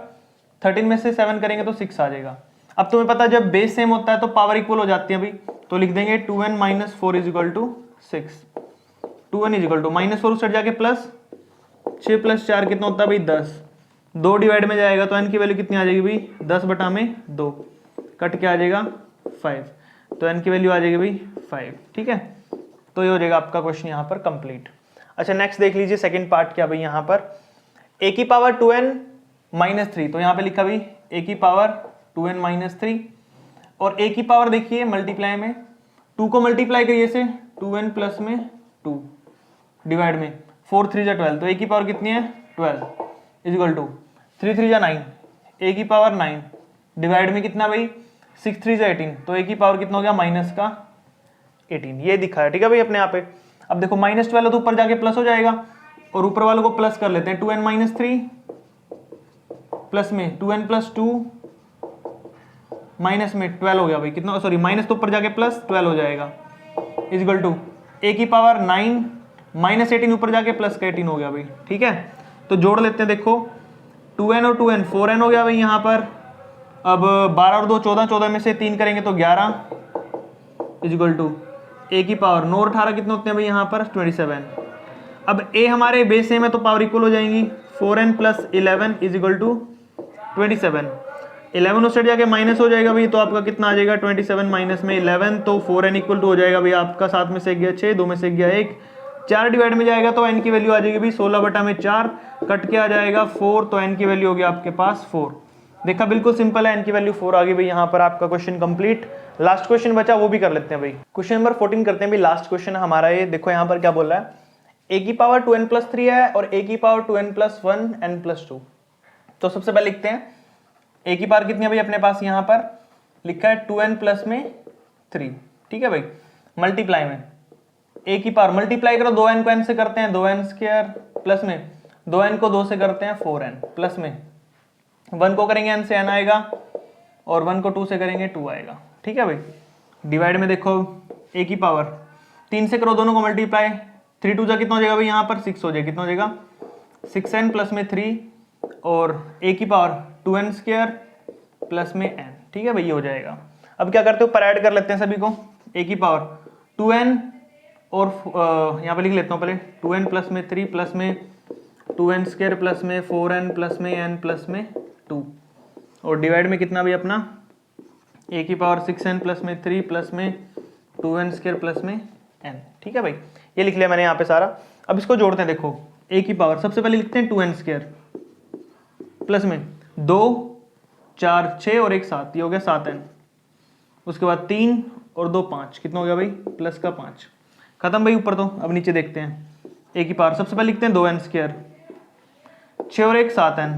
13 में से 7 करेंगे तो 6 आ जाएगा। अब तुम्हें पता है जब बेस सेम होता है तो पावर इक्वल हो जाती है भाई, तो लिख देंगे 2n - 4 = 6। 2n -4 उस साइड जाके प्लस 6 + 4 कितना होता है भाई 10। 2 डिवाइड में जाएगा तो n की वैल्यू कितनी आ जाएगी भाई 10/2, कट के आ जाएगा 5, तो n की वैल्यू आ जाएगी भाई 5। ठीक है, तो ये हो जाएगा आपका क्वेश्चन यहाँ पर कंप्लीट। अच्छा नेक्स्ट देख लीजिए सेकंड पार्ट क्या भाई, यहाँ पर a की पावर 2n - 3, तो यहाँ पे लिखा भाई a की पावर 2n - 3, और a की पावर देखिए मल्टीप्लाई में 2 को मल्टीप्लाई करिए से 2n प्लस में 2 डिवाइड में 4 3 = 12, तो a की पावर कितनी है 12 इजिकल टू 3 3 = 9, a की पावर 9 डिवाइड में कितना भाई 6 3 = 18, तो a की पावर कितना हो गया -18। ये दिखा है। ठीक है भाई अपने यहाँ पे। अब देखो -12 तो ऊपर जाके प्लस हो जाएगा, और ऊपर वालों को प्लस कर लेते हैं 2n - 3 प्लस में 2n + 2 माइनस में 12 हो गया भाई कितना, सॉरी माइनस तो ऊपर जाके प्लस 12 हो जाएगा इजिकल टू a की पावर 9 -18 ऊपर जाके प्लस का 18 हो गया भाई। ठीक है, तो जोड़ लेते हैं। देखो 2n और 2n 4n हो गया भाई यहाँ पर। अब 12 और 2 14, 14 में से 3 करेंगे तो 11 इजिकल टू a की पावर 9 और 18 कितने होते हैं भाई यहाँ पर 27। अब a हमारे बेस सेम है तो पावर इक्वल हो जाएंगी 4n + 11 इजिकल टू 27। 11 उस साइड जाके माइनस हो जाएगा भाई, तो आपका कितना आ जाएगा 27 माइनस में 11, तो 4n = हो जाएगा भाई आपका 7 में से 1 गया 6, 2 में से 1 गया 1, 4 डिवाइड में जाएगा तो n की वैल्यू आ जाएगी भाई 16/4, कट के आ जाएगा 4, तो n की वैल्यू होगी आपके पास 4। देखा बिल्कुल सिंपल है, n की वैल्यू 4 आ गई भाई। यहाँ पर आपका क्वेश्चन कंप्लीट। लास्ट क्वेश्चन बचा वो भी कर लेते हैं भाई। क्वेश्चन नंबर 14 करते हैं भाई, लास्ट क्वेश्चन हमारा ये। देखो यहाँ पर क्या बोल रहा है, a की पावर 2n + 3 है और a की पावर 2n + 1 n + 2। तो सबसे पहले लिखते हैं a की पावर कितनी है भाई अपने पास, यहाँ पर लिखा है 2n + में 3। ठीक है भाई, मल्टीप्लाई में a की पावर मल्टीप्लाई करो 2n को n से करते हैं 2n² प्लस में 2n को 2 से करते हैं 4n, प्लस में 1 को करेंगे n से n आएगा, और 1 को 2 से करेंगे 2 आएगा। ठीक है भाई, डिवाइड में देखो a की पावर 3 से करो दोनों को मल्टीप्लाई 3 2 जा कितना हो जाएगा भाई, यहाँ पर 6 हो जाएगा, कितना हो जाएगा 6n प्लस में 3 और a की पावर 2n स्क्वायर प्लस में n, ठीक है भाई, ये हो जाएगा। अब क्या करते हो, पर ऐड कर लेते हैं सभी को, a की पावर 2n और यहाँ पे लिख लेता हूँ पहले 2n प्लस में 3 प्लस में 2n स्क्वायर प्लस में 4n प्लस में n प्लस में 2 और डिवाइड में कितना भी अपना a की पावर 6n प्लस में 3 प्लस में 2n स्क्वायर प्लस में n, ठीक है भाई, ये लिख लिया मैंने यहाँ पे सारा। अब इसको जोड़ते हैं, देखो a की पावर सबसे पहले लिखते हैं 2n स्क्वायर प्लस में 2 4 6 और 1 7, ये हो गया 7n, उसके बाद 3 और 2 5, कितना हो गया भाई प्लस का 5, खत्म भाई ऊपर तो। अब नीचे देखते हैं, a की पावर सबसे पहले लिखते हैं 2n स्क्वायर, 6 और 1 7n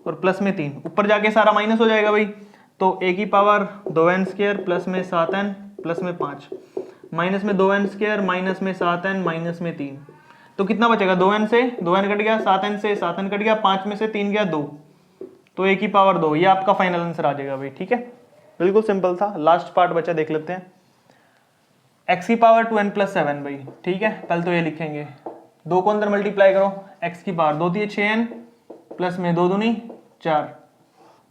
और प्लस में 3, ऊपर जाके सारा माइनस हो जाएगा भाई, तो a की पावर 2n स्क्वायर प्लस में 7n प्लस में 5 माइनस में 2n स्क्वायर माइनस में 7n माइनस में 3, तो कितना बचेगा 2n से 2n कट गया, 7n से 7n कट गया, 5 में से 3 गया 2, तो a की पावर 2, ये आपका फाइनल आंसर आ जाएगा भाई, ठीक है, बिल्कुल सिंपल था। लास्ट पार्ट बचा, देख लेते हैं, x की पावर 2n प्लस 7 भाई, ठीक है, पहले तो ये लिखेंगे, 2 को अंदर मल्टीप्लाई करो, x की पावर 2 थी 6n प्लस में 2 दूनी 4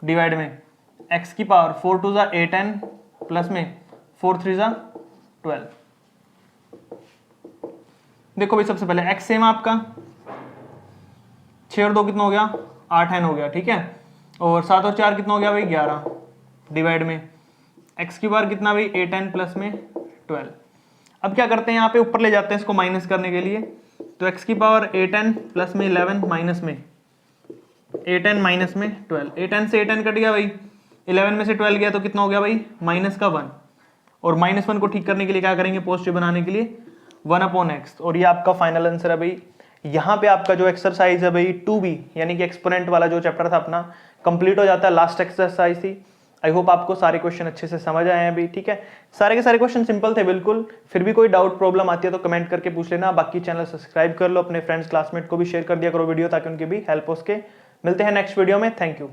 डिवाइड में x की पावर 4 2 जा 8n प्लस में 4 3 जा 12। देखो भाई सबसे पहले x सेम आपका 6 और 2 कितना हो गया 8n हो गया, ठीक है, और 7 और 4 कितना हो गया भाई 11 डिवाइड में x की पावर कितना भाई 8n प्लस में 12। अब क्या करते हैं, यहाँ पे ऊपर ले जाते हैं इसको माइनस करने के लिए, तो x की पावर 8n प्लस में 11 माइनस में 8n माइनस में 12, 8n से 8n कट गया भाई, 11 में से 12 गया तो कितना हो गया भाई माइनस का 1, और -1 को ठीक करने के लिए क्या करेंगे, पॉजिटिव बनाने के लिए 1/x, और ये आपका फाइनल आंसर है भाई। यहाँ पे आपका जो एक्सरसाइज है भाई 2b यानी कि एक्सपोनेंट वाला जो चैप्टर था अपना कंप्लीट हो जाता है, लास्ट एक्सरसाइज थी। आई होप आपको सारे क्वेश्चन अच्छे से समझ आए हैं अभी, ठीक है, सारे के सारे क्वेश्चन सिंपल थे बिल्कुल। फिर भी कोई डाउट प्रॉब्लम आती है तो कमेंट करके पूछ लेना, बाकी चैनल सब्सक्राइब कर लो, अपने फ्रेंड्स क्लासमेट को भी शेयर कर दिया करो वीडियो, ताकि उनकी भी हेल्प हो सके। मिलते हैं नेक्स्ट वीडियो में, थैंक यू।